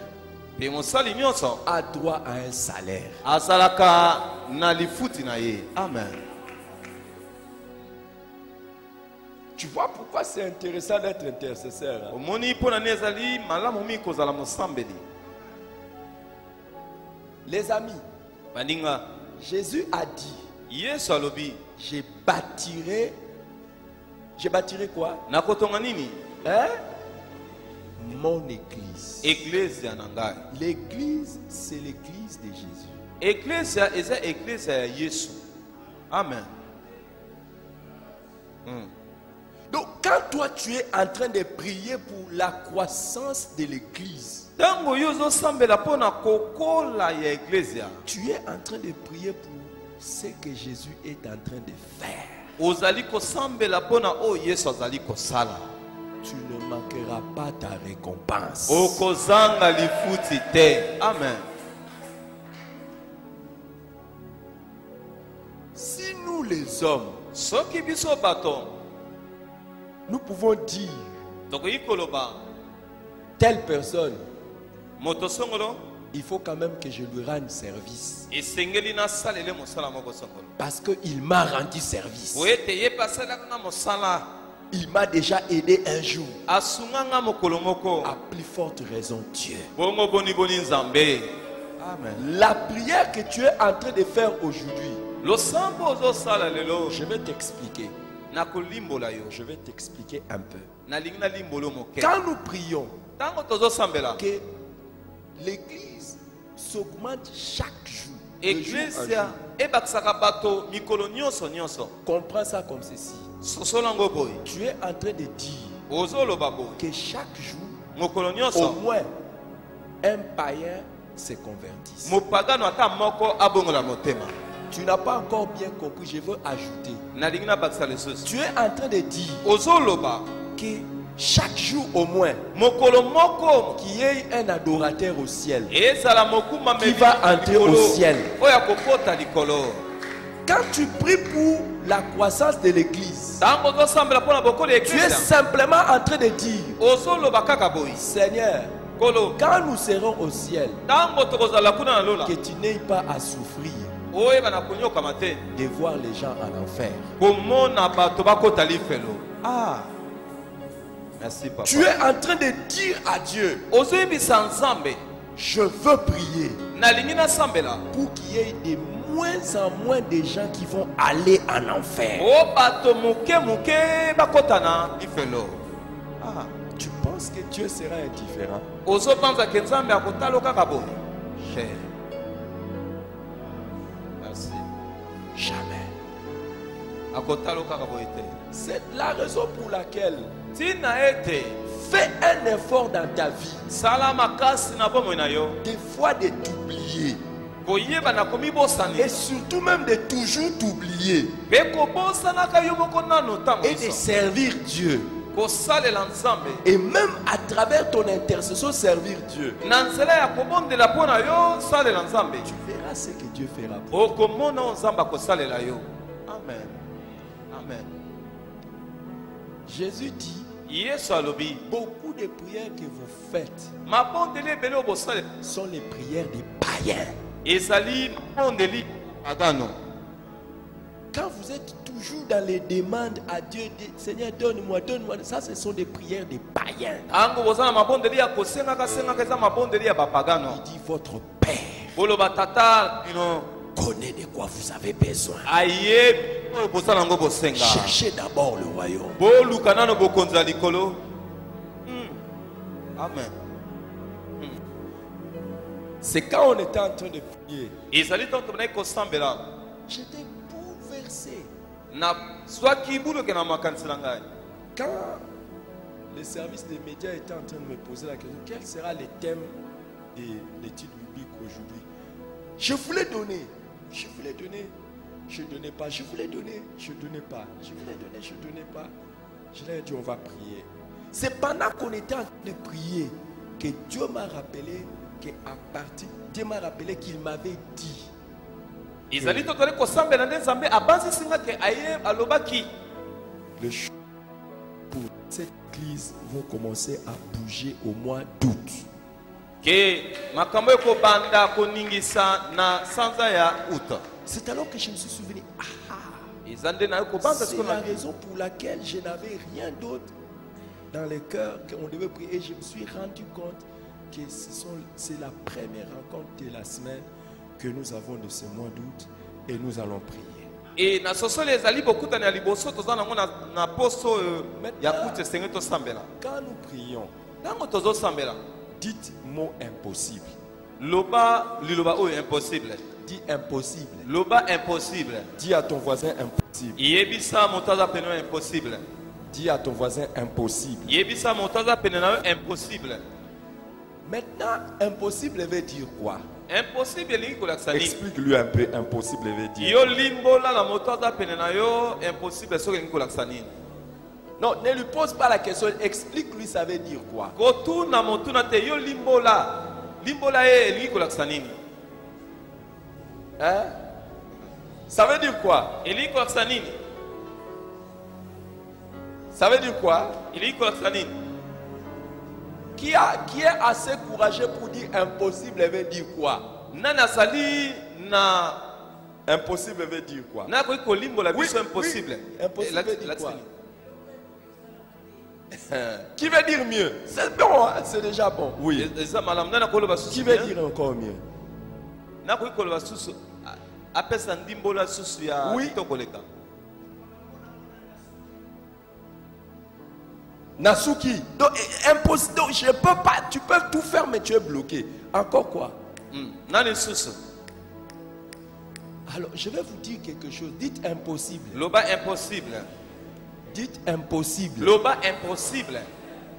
Pe mosali nyonso a droit à un salaire. azalaka na lifuti na ye. Amen. Tu vois pourquoi c'est intéressant d'être intercesseur, hein? Omoni pona ne ezali malamu mingi kozala mosambeli. Les amis, Baninga, Jésus a dit, Yesu alobi, je bâtirai quoi? nakotonga nini? Hein? Mon église. Ecclesia na ngai. L'église, c'est l'église de Jésus. Ecclesia eza ecclesia ya Yesu. Amen. Donc quand toi tu es en train de prier pour la croissance de l'église, Tango yo ozosambela pona kokola ya ecclesia, tu es en train de prier pour ce que Jésus est en train de faire. ozali kosambela pona o Yesu azali kosala. Tu ne manqueras pas ta récompense. Okozanga lifuti te. Amen. Si nous les hommes, Soki biso bato, nous pouvons dire tokoki koloba, telle personne, moto songolo, il faut quand même que je lui rende service. esengeli nasalele mosala moko songolo. Parce qu'il m'a rendu service. Po ete ye basalaka nga mosala, Il m'a déjà aidé un jour. asunga nga mokolo moko. À plus forte raison, Dieu. Bongo boni boni Nzambe. Amen. La prière que tu es en train de faire aujourd'hui, Losambo ozosala lelo, je vais t'expliquer. nakolimbola yo. Je vais t'expliquer un peu. Nalingi nalimbolo moke. Quand nous prions, Tango tozosambela, que l'église s'augmente chaque jour. de jour en Ecclesia jour. ebakisaka bato mikolo nyonso nyonso. Comprends ça comme ceci. Sosolango boy. Tu es en train de dire Ozoloba boy. que chaque jour, Mokolo au nyonso, moins, un païen se convertisse. mopagano ata moko abongola motema. Tu n'as pas encore bien compris, je veux ajouter. Nalingi nabakisa lisusu. Tu es en train de dire Ozoloba que chaque jour au moins, mokolo moko qu'il y ait un adorateur au ciel. ezala mokuma Qui va entrer au ciel. oya kokota likolo. Quand tu pries pour la croissance de l'église, Tango tozosambela mpona bokolo ya tu es eklezia, simplement en train de dire, ozoloba kaka boyi. Seigneur, Kolo, quand nous serons au ciel, tango tokozala kuna na lola, que tu n'aies pas à souffrir oyeba na konyokama te, de voir les gens en enfer. komona bato bakota lifelo. Ah, merci papa. Tu es en train de dire à Dieu, ozoyebisa Nzambe, je veux prier nalingi nasambela pour qu'il y ait des moins en moins de gens qui vont aller en enfer. O bato muke muke bakotana ifelo. Ah, tu penses que Dieu sera indifférent? Ozo panza ke Nzambe akotala kaka boye. Cher. Merci. Jamais. Akotala kaka boye te. C'est la raison pour laquelle Tina ete fais un effort dans ta vie. sala makasi na bomoi na yo. Des fois de t'oublier. Koyeba na komi bosani. Et surtout même de toujours t'oublier. Pe kobosana ka yo moko nano tango. Et de servir Dieu. Kosalela Nzambe. Et même à travers ton intercession, servir Dieu. Na nzela ya kobondela pona yo salela Nzambe. Tu verras ce que Dieu fera. Okomona Nzambe kosalela yo. Amen. Amen. Jésus dit, Yesu alobi. beaucoup de prières que vous faites Mabondeli ebele obosale. sont les prières des païens. Ezali mabondeli agano. Quand vous êtes toujours dans les demandes à Dieu, Seigneur, donne-moi, donne-moi, ça ce sont des prières des païens. Ango bozana mabondeli ya kosenga eza mabondeli ya bapagano. Il dit, votre Père Boloba tata ino connaît de quoi vous avez besoin. aye bosana ngo bosenga. Cherchez d'abord le royaume. Boluka nano bokonza likolo. Amen. C'est quand on était en train de prier, Ezali tonto na kosambela. j'étais bouleversé. Na swaki buluke na makanisi na ngai. Quand les services des médias étaient en train de me poser la question, quel sera le thème de l'étude biblique aujourd'hui? Je voulais donner, je donnais pas, je voulais donner, je donnais pas, je voulais donner, je donnais pas. Je leur ai dit, on va prier. C'est pendant qu'on était en train de prier que Dieu m'a rappelé Dieu m'a rappelé qu'il m'avait dit. Ezali tonto na kosambela nde Nzambe abanzi singa ke aye alobaki. Les choses pour cette église vont commencer à bouger au mois d'août. Ke makambo ekobanda koningisa na sanza ya uta. C'est alors que je me suis souvenu, Ezande na ekobanda c'est la raison pour laquelle je n'avais rien d'autre dans le cœur qu'on devait prier. Et je me suis rendu compte que c'est la première rencontre de la semaine que nous avons de ce mois d'août et nous allons prier. Et na sosole ezali bokutani ya liboso tozana ngo na poso ya kutu esenge tosambela. Quand nous prions, Ntango tozosambela dites mot impossible. loba liloba oyo impossible. Dis impossible. Loba impossible. Dis à ton voisin impossible. Yebisa moto aza pene na impossible. Dis à ton voisin impossible. Yebisa moto aza pene na yo impossible. Maintenant, impossible veut dire quoi? Impossible elingi kolakisa nini? Explique-lui un peu impossible veut dire. Yo limbola na moto aza pene na yo impossible soki elingi kolakisa nini? Non, ne lui pose pas la question. Explique-lui ça veut dire quoi? Kotuna motuna te yo limbola. Limbola ye elingi kolakisa nini? Hein? Ça veut dire quoi? Elingi kolakisa nini? Ça veut dire quoi? Elingi kolakisa nini? Qui est assez courageux pour dire impossible veut dire quoi? Nani asali na Impossible veut dire quoi? na koki kolimbola Oui, biso impossible. oui. Impossible veut dire Lakisa quoi? nini? Qui veut dire mieux? C'est bon, hein? C'est déjà bon. Oui. Eza malamu nani akoloba Qui susu veut bien? dire encore mieux? Na koki koloba susu apesa ndimbola susu ya Oui. kitoko koleka. Nasuki. Donc, impossible. Donc, je peux pas. Tu peux tout faire, mais tu es bloqué. Encore quoi? Nani susu? Alors, je vais vous dire quelque chose. Dites impossible. Loba impossible. Dites impossible. Loba impossible.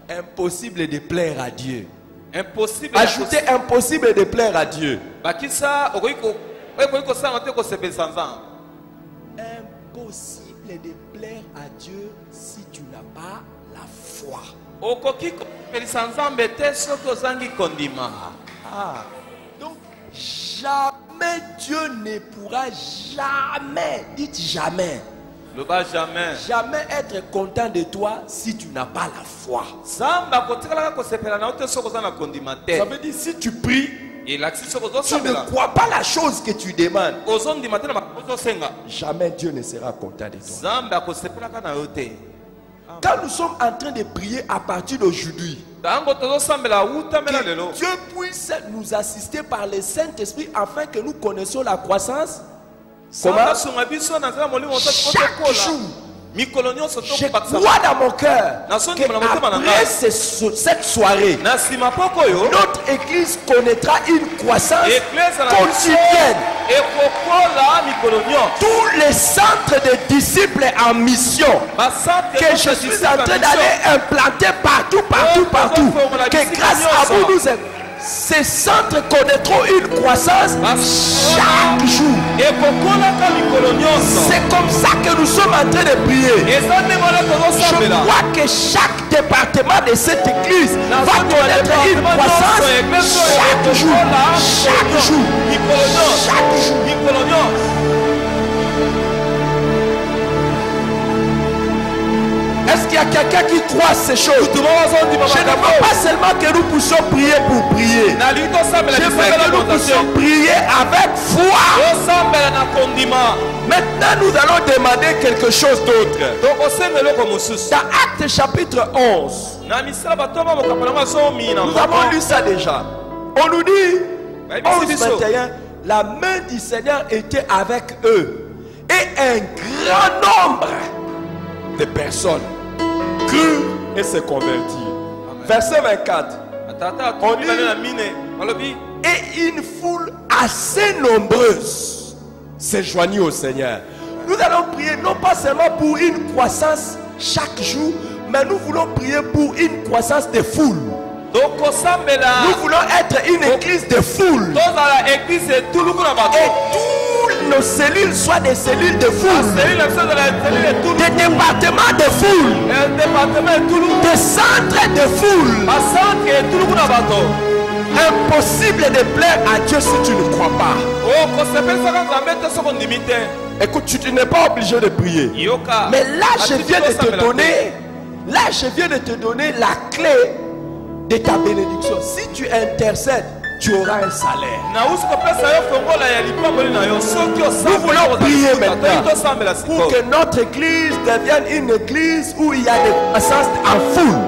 Impossible de plaire à Dieu. Impossible. Ajoutez impossible de plaire à Dieu. Bakisa okoki kosanga te kosepelisa Nzambe. Impossible de plaire à Dieu si tu n'as pas la foi. Okoki kosepelisa Nzambe te soki ozangi kondima. Donc, jamais Dieu ne pourra jamais, dites jamais, Loba jamais. jamais être content de toi si tu n'as pas la foi. Nzambe akotikalaka kosepela na yo te soki oza na kondima te. Ça veut dire si tu pries, Elakisi soki tu ne ozosambela. crois pas la chose que tu demandes, Ozondima te na makambo ozosenga. jamais Dieu ne sera content de toi. Nzambe akosepelaka na yo te. Quand nous sommes en train de prier à partir d'aujourd'hui, Ntango tozosambela utamela que lelo. Dieu puisse nous assister par le Saint-Esprit afin que nous connaissions la croissance Comment? Chaque jour, je crois dans mon cœur qu'après cette soirée, notre église connaîtra une croissance quotidienne. Tous les centres de disciples en mission que je suis en train d'aller implanter partout, que grâce à vous, ces centres connaîtront une croissance chaque jour. C'est comme ça que nous sommes en train de prier. Je crois que chaque département de cette église va connaître une croissance chaque jour. Chaque jour. Chaque jour. Est-ce qu'il y a quelqu'un qui croit ces choses? Je ne veux pas seulement que nous puissions prier pour prier. Je veux que nous puissions prier avec foi. Maintenant, nous allons demander quelque chose d'autre. Dans Actes chapitre 11, nous avons lu ça déjà. On nous dit, 11-21, la main du Seigneur était avec eux. Et un grand nombre de personnes crurent et se convertirent. Verset 24. On dit, et une foule assez nombreuse s'est joignit au Seigneur. Nous allons prier non pas seulement pour une croissance chaque jour, mais nous voulons prier pour une croissance de foule. Nous voulons être une église de foule. Et toutes nos cellules soient des cellules de foule. Des départements de foule. Des centres de foule. Impossible de plaire à Dieu si tu ne crois pas. Écoute, tu n'es pas obligé de prier. Mais là, je viens de te donner la clé de ta bénédiction. Si tu intercèdes, tu auras un salaire. Nous voulons prier maintenant pour que notre église devienne une église où il y a des croissances en foule.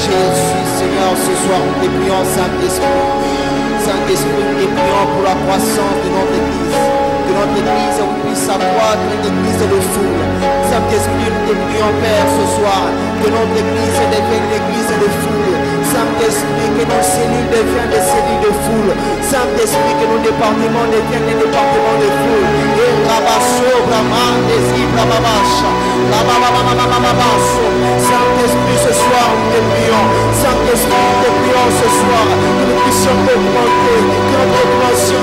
Jésus, Seigneur, ce soir, nous te prions, Saint-Esprit. Saint-Esprit, nous te prions pour la croissance de notre église. Que notre église puisse s'accroître, une église de foule. Saint-Esprit, nous te prions, Père, ce soir. Que notre église devienne une église de foule. Saint-Esprit, que nos cellules deviennent des cellules de foule. Saint-Esprit, que nos départements deviennent des départements de foule. Et Rabasso, Brahman, Désir, Rababacha. Saint-Esprit, ce soir, nous te prions. Saint-Esprit, nous te prions ce soir. Que nous puissions augmenter. Que notre dimension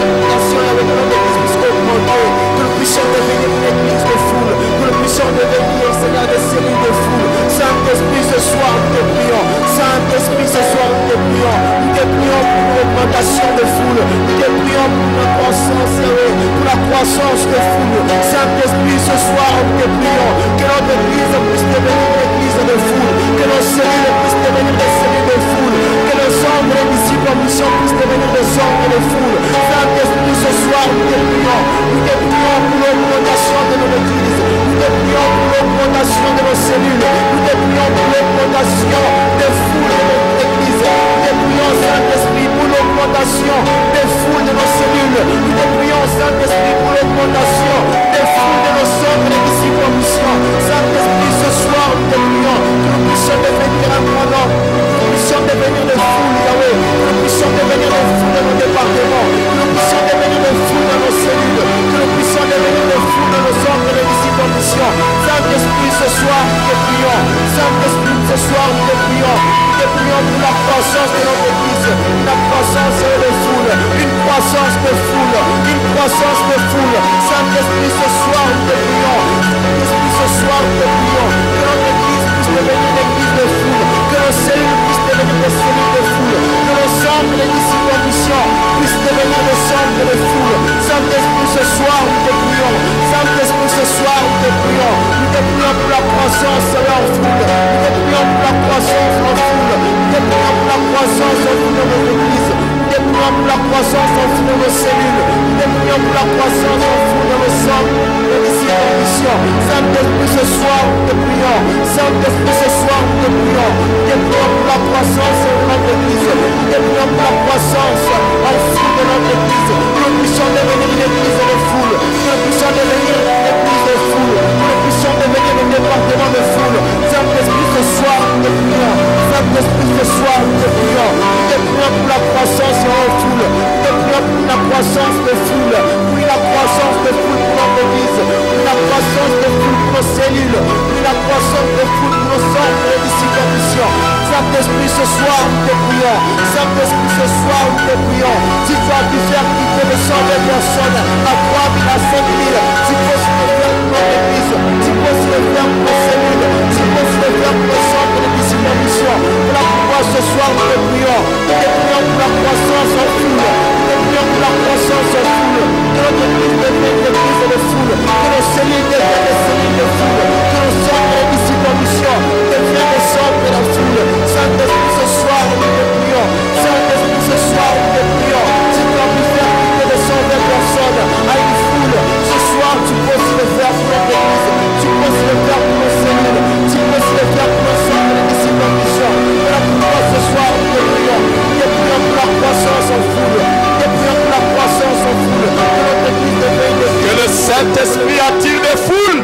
avec notre église puisse augmenter. Que nous puissions devenir une église de foule. Que nous puissions devenir, Seigneur, des cellules de foule. Saint-Esprit, ce soir, nous te prions. Saint-Esprit, ce soir, nous te prions. Nous te prions pour l'augmentation de foule. Nous te prions pour la croissance, pour la croissance de foule. Saint-Esprit, ce soir, nous te prions. Que notre église puisse devenir une église de foule. Que nos cellules puissent devenir des cellules de foule. Que nos hommes, les disciples en mission puissent devenir des hommes de foule. Saint-Esprit, ce soir, nous te prions. Nous te prions pour l'augmentation de nos églises. Nous te prions pour l'augmentation de nos cellules. Nous te prions pour l'augmentation des foules de notre église. Nous te prions, Saint-Esprit, pour l'augmentation des foules de nos cellules. Nous te prions, Saint-Esprit, pour l'augmentation des foules de nos hommes, les disciples en mission. Saint-Esprit, ce soir, nous te prions que nous puissions devenir un grand nombre. Que nous puissions devenir des foules, Yahweh. Que nous puissions devenir des foules dans nos départements. Que nous puissions devenir des foules dans nos cellules. Que nous puissions devenir des foules dans nos hommes, les disciples en mission. Saint-Esprit, ce soir, nous te prions. Saint-Esprit, ce soir, nous te prions. Nous te prions pour la croissance de notre église. La croissance de foule. Une croissance de foule. Une croissance de foule. Saint-Esprit, ce soir, nous te prions. Saint-Esprit, ce soir, nous te prions. Que notre église puisse devenir une église de foule. Que nos cellules puissent devenir des cellules de foule. Que nos centres, les disciples en mission, puissent devenir des centres de foule. Saint-Esprit, ce soir, nous te prions. Saint-Esprit, ce soir, nous te prions. Nous te prions pour la croissance en foule. Nous te prions pour la croissance en foule. Nous te prions pour la croissance en foule de nos églises. Nous te prions pour la croissance en foule de nos cellules. Nous te prions pour la croissance en foule de nos cellules. centre de ici en mission. Saint-Esprit, ce soir, nous te prions. Saint-Esprit, ce soir, nous te prions. Nous te prions pour la croissance de notre Église. Nous te prions pour la croissance en foule de notre Église. Que nous puissions devenir une Église de foule. Que nous puissions devenir une Église de foule. Que nous puissions devenir un département de foule. Saint-Esprit, ce soir, nous te prions. Saint-Esprit, ce soir, nous te prions. Nous te prions pour la croissance en foule. Nous te prions pour la croissance de foule. Pour la croissance de foule pour notre Église. Pour la croissance de foule pour nos cellules. Pour la croissance de foule pour nos centres de disciples en mission. Saint-Esprit, ce soir, nous te prions. Saint-Esprit, ce soir, nous te prions. Si tu as pu faire quitter le sang des personnes à 3000, à 5000, tu peux aussi le faire pour notre Église. Tu peux aussi le faire pour nos cellules. Tu peux aussi le faire pour nos centres de disciples en mission. Voilà pourquoi ce soir, nous te prions. Nous te prions pour la croissance en foule. Nous te prions pour la croissance en foule. Que notre Église devienne une Église de foule. Que nos cellules deviennent des cellules de foule. Que nos centres de disciples en mission deviennent des centres de la foule. Saint-Esprit, ce soir, nous te prions. Saint-Esprit, ce soir, nous te prions. Si tu as pu faire quitter de 120 personnes à une foule, ce soir, tu peux aussi le faire pour notre Église. Tu peux aussi le faire pour nos cellules. Tu peux aussi le faire pour nos centres de disciples en mission. Voilà pourquoi ce soir, nous te prions. Nous te prions pour la croissance en foule. Nous te prions pour la croissance en foule. Que notre Église devienne une Que le Saint-Esprit attire des foules.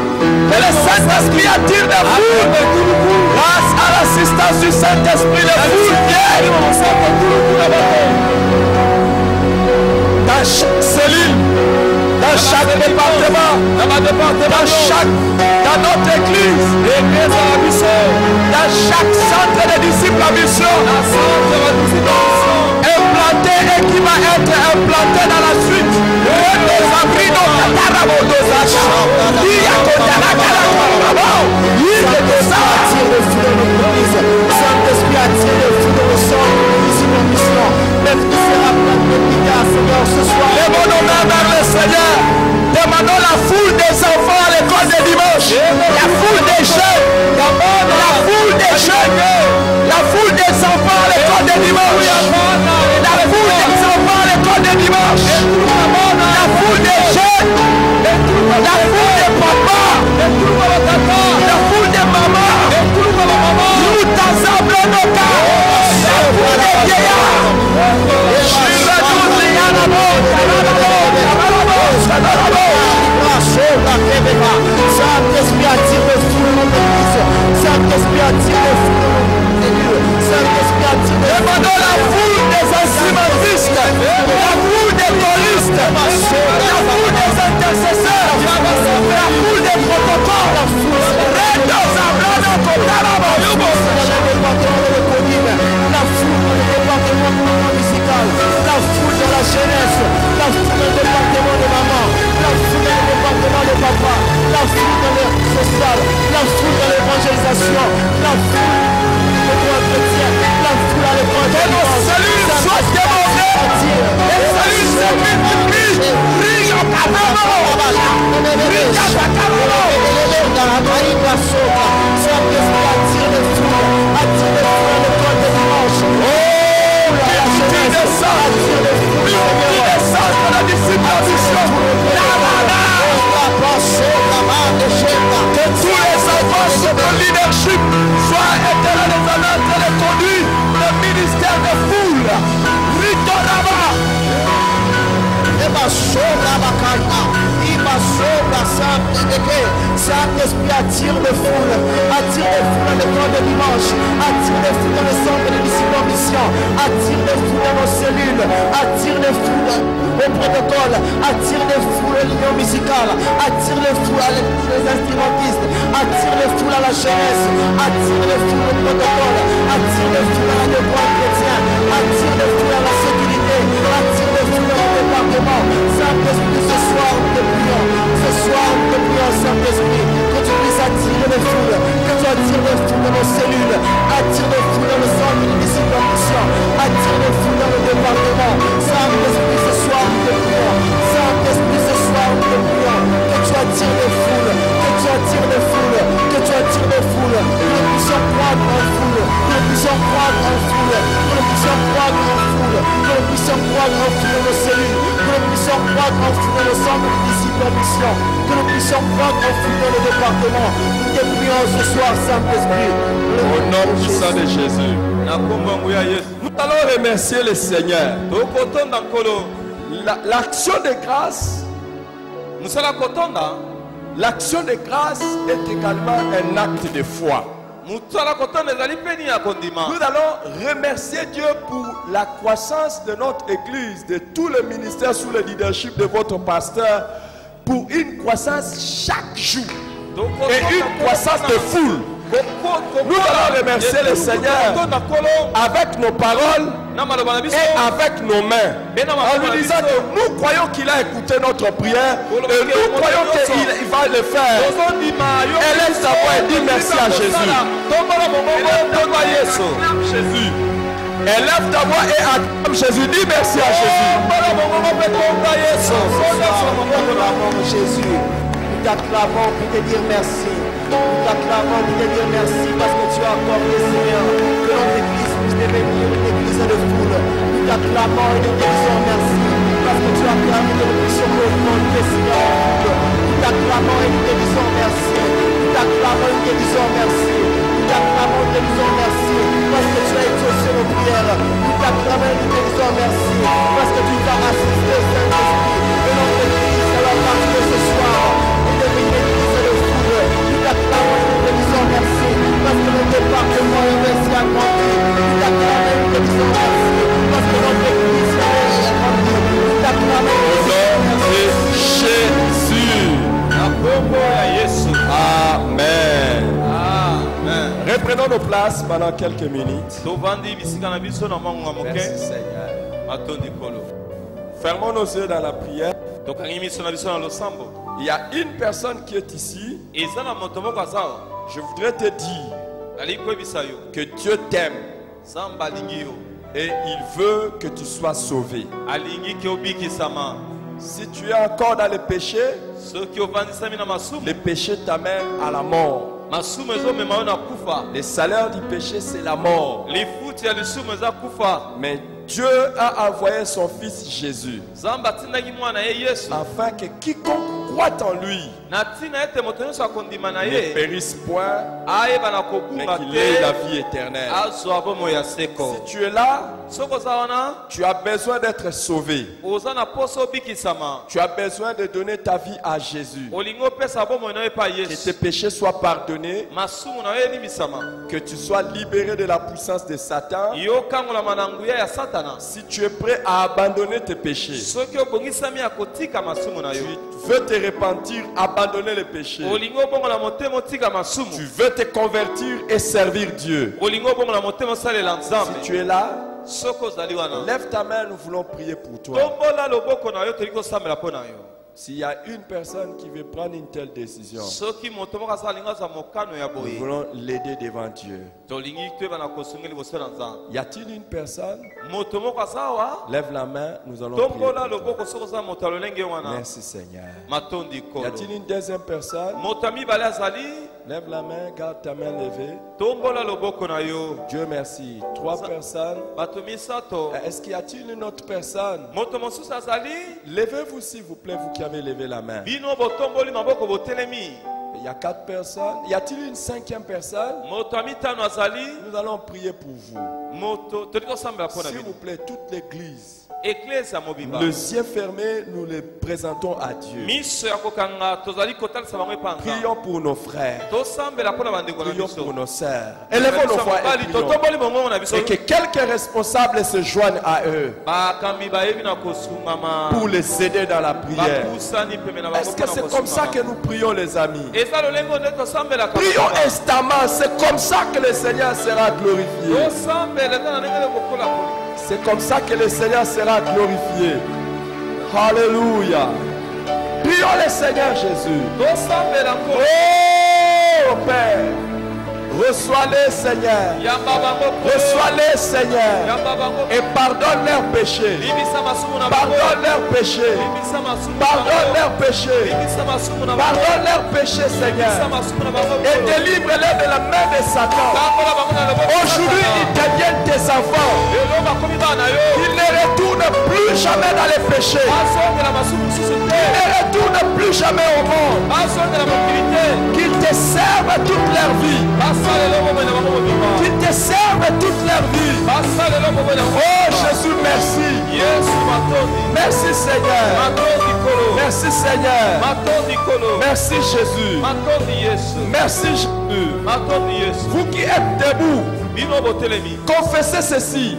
Que le Saint-Esprit attire des foules. Grâce à l'assistance du Saint-Esprit, les foules viennent. Dans chaque cellule, dans chaque département, dans notre église, dans chaque centre de disciples en mission, implanté et qui va être implanté dans la suite. Saint-Esprit attire le fou de nos centres ici en mission. Même qui sera plein de milliards, Seigneur, ce soir. Lèvons nos mains vers le Seigneur. Demandons la foule des enfants à l'école de dimanche. La foule des jeunes. La foule des jeunes. La foule des enfants à l'école de dimanche. La foule des enfants à l'école de dimanche. La foule des jeunes. La foule des papas. La foule des mamans. Nous t'assemblons nos cas. La foule des vieillards. Saint-Esprit attire le fou de notre Église. Saint-Esprit attire le fou de notre lieux. Saint-Esprit attire le fou. Demandons la foule des instrumentistes, la foule des choristes, la foule des intercesseurs, la foule des protocoles, la foule dans le département musical, la foule dans la jeunesse, la foule dans le département de maman, la foule dans le département de papa, la foule dans le social, la foule dans l'évangélisation, la foule de droit chrétien, la foule à l'évangélisation. Que nos saluts soient demandés, les saluts se multiplient, brille en caméra, brille en caméra. Saint-Esprit attire les foules, attire les foules à l'école de dimanche. Oh, la jeunesse attire les foules, de la discipline. Que tous les enfants sous ton leadership soient éternellement conduits le ministère des foules. Ritoraba. Saint-Esprit attire les foules à l'école de dimanche, attire les foules dans le centre de disciples en mission, attire les foules dans nos cellules, attire les foules au protocole, attire les foules au lion musical, attire les foules les instrumentistes, attire les foules à la jeunesse, attire les foules au protocole, attire les foules à la devoir chrétien, attire les foules à la sécurité, attire les foules au département. Saint-Esprit, ce soir nous te prions, ce soir nous te prions, Saint-Esprit, que tu puisses attirer les foules, que tu attires les foules dans nos cellules, attire les foules dans le centre de disciples en mission, attire les foules dans le département. Saint-Esprit, ce soir nous te prions, Saint-Esprit, ce soir nous te prions, que tu attires les foules, que tu attires les foules, que tu attires les foules, que nous puissions croître en foule, que nous puissions croître en foule, que nous puissions croître en foule, que nous puissions croître en foule dans nos cellules, que nous puissions croître en foule dans le centre de disciples. permission, que nous puissions prendre nos flux dans le département. Nous te prions ce soir, Saint-Esprit. Au nom puissant de Jésus. Nous allons remercier le Seigneur. L'action de grâce, l'action de grâce est également un acte de foi. Nous allons remercier Dieu pour la croissance de notre église, de tout le ministère sous le leadership de votre pasteur, pour une croissance chaque jour et une croissance de foule. Nous allons remercier le Seigneur avec nos paroles et avec nos mains, en lui disant que nous croyons qu'il a écouté notre prière et nous croyons qu'il va le faire. Élève sa voix et dis merci à Jésus. Élève ta voix et acclame Jésus. Dis merci à Jésus. Jésus, nous t'acclamons pour te dire merci. Nous t'acclamons pour te dire merci parce que tu as accordé, Seigneur, que notre église puisse devenir une église de foule. Nous t'acclamons et nous te disons merci parce que tu as permis que nous puissions augmenter, Seigneur, en foule. Nous t'acclamons et nous te disons merci. Nous t'acclamons et nous te disons merci. Nous t'acclamons et nous te disons merci parce que tu as exaucé nos prières. Nous t'acclamons et nous te disons merci parce que tu vas assister, Saint-Esprit, de notre église à la partie de ce soir et devenir une église de foule. Nous t'acclamons et nous te disons merci parce que notre département est merci à grandir. Nous t'acclamons et nous te disons merci parce que notre église est merci à grandir. Nous t'acclamons et nous te disons merci. Jésus. Amen. Amen. Reprenons nos places pendant quelques minutes. Merci Seigneur. Fermons nos yeux dans la prière. Il y a une personne qui est ici. Je voudrais te dire que Dieu t'aime et il veut que tu sois sauvé. Si tu es encore dans le péché, le péché t'amène à la mort. Le salaire du péché, c'est la mort. Mais Dieu a envoyé son fils Jésus afin que quiconque croit en lui ne périsse point, mais qu'il ait la vie éternelle. Si tu es là, tu as besoin d'être sauvé. Tu as besoin de donner ta vie à Jésus. Que tes péchés soient pardonnés, que tu sois libéré de la puissance de Satan. Si tu es prêt à abandonner tes péchés, tu veux te repentir, abandonner les péchés, tu veux te convertir et servir Dieu. Si tu es là, lève ta main, nous voulons prier pour toi. S'il y a une personne qui veut prendre une telle décision, nous voulons l'aider devant Dieu. Y a-t-il une personne? Lève la main, nous allons prier. Merci Seigneur. Y a-t-il une deuxième personne? Lève la main, garde ta main levée. Dieu merci. 3 personnes. Est-ce qu'il y a-t-il une autre personne? Levez-vous s'il vous plaît, vous qui avez levé la main. Il y a 4 personnes. Y a-t-il une 5e personne? Nous allons prier pour vous. S'il vous plaît, toute l'église. Les yeux fermés, nous les présentons à Dieu. Prions pour nos frères. Prions pour nos sœurs. Élevons nos voix et prions. Et que quelques responsables se joignent à eux pour les aider dans la prière. Est-ce que c'est comme ça que nous prions, les amis? Prions instamment. C'est comme ça que le Seigneur sera glorifié. C'est comme ça que le Seigneur sera glorifié. Alléluia. Prions le Seigneur Jésus. Oh Père. Reçois-les, Seigneur. Reçois-les, Seigneur. Et pardonne leurs péchés. Pardonne leurs péchés. Pardonne leurs péchés. Pardonne leurs péchés, Seigneur. Et délivre-les de la main de Satan. Aujourd'hui, ils deviennent tes enfants. Ils ne retournent plus jamais dans les péchés. Ils ne retournent plus jamais au monde. Qu'ils te servent toute leur vie. Qu'ils te servent toute leur vie. Oh Jésus, merci. Merci Seigneur. Merci Seigneur. Merci Jésus. Merci Jésus. Vous qui êtes debout, confessez ceci.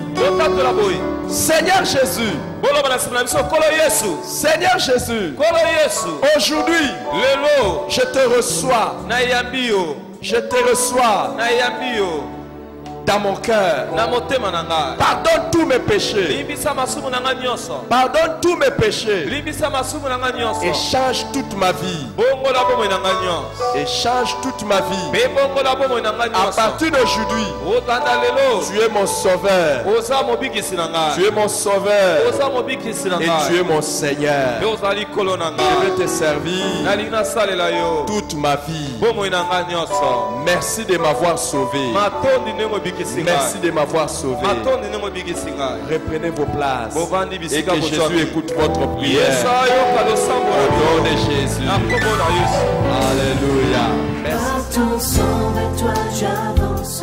Seigneur Jésus. Seigneur Jésus. Aujourd'hui, je te reçois. Je te reçois dans mon cœur. Pardonne tous mes péchés. Pardonne tous mes péchés. Et change toute ma vie. Et change toute ma vie. À partir d'aujourd'hui, tu es mon sauveur. Tu es mon sauveur. Et tu es mon Seigneur. Je vais te servir toute ma vie. Merci de m'avoir sauvé. Merci de m'avoir sauvé. Reprenez vos places et que Jésus écoute votre prière. Au nom de Jésus. Alléluia. Par ton sang, vers toi j'avance.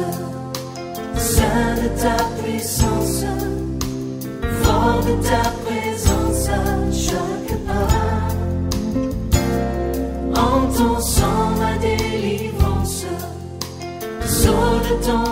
Saint de ta puissance, fort de ta présence à chaque pas. En ton sang ma délivrance, sceau de ton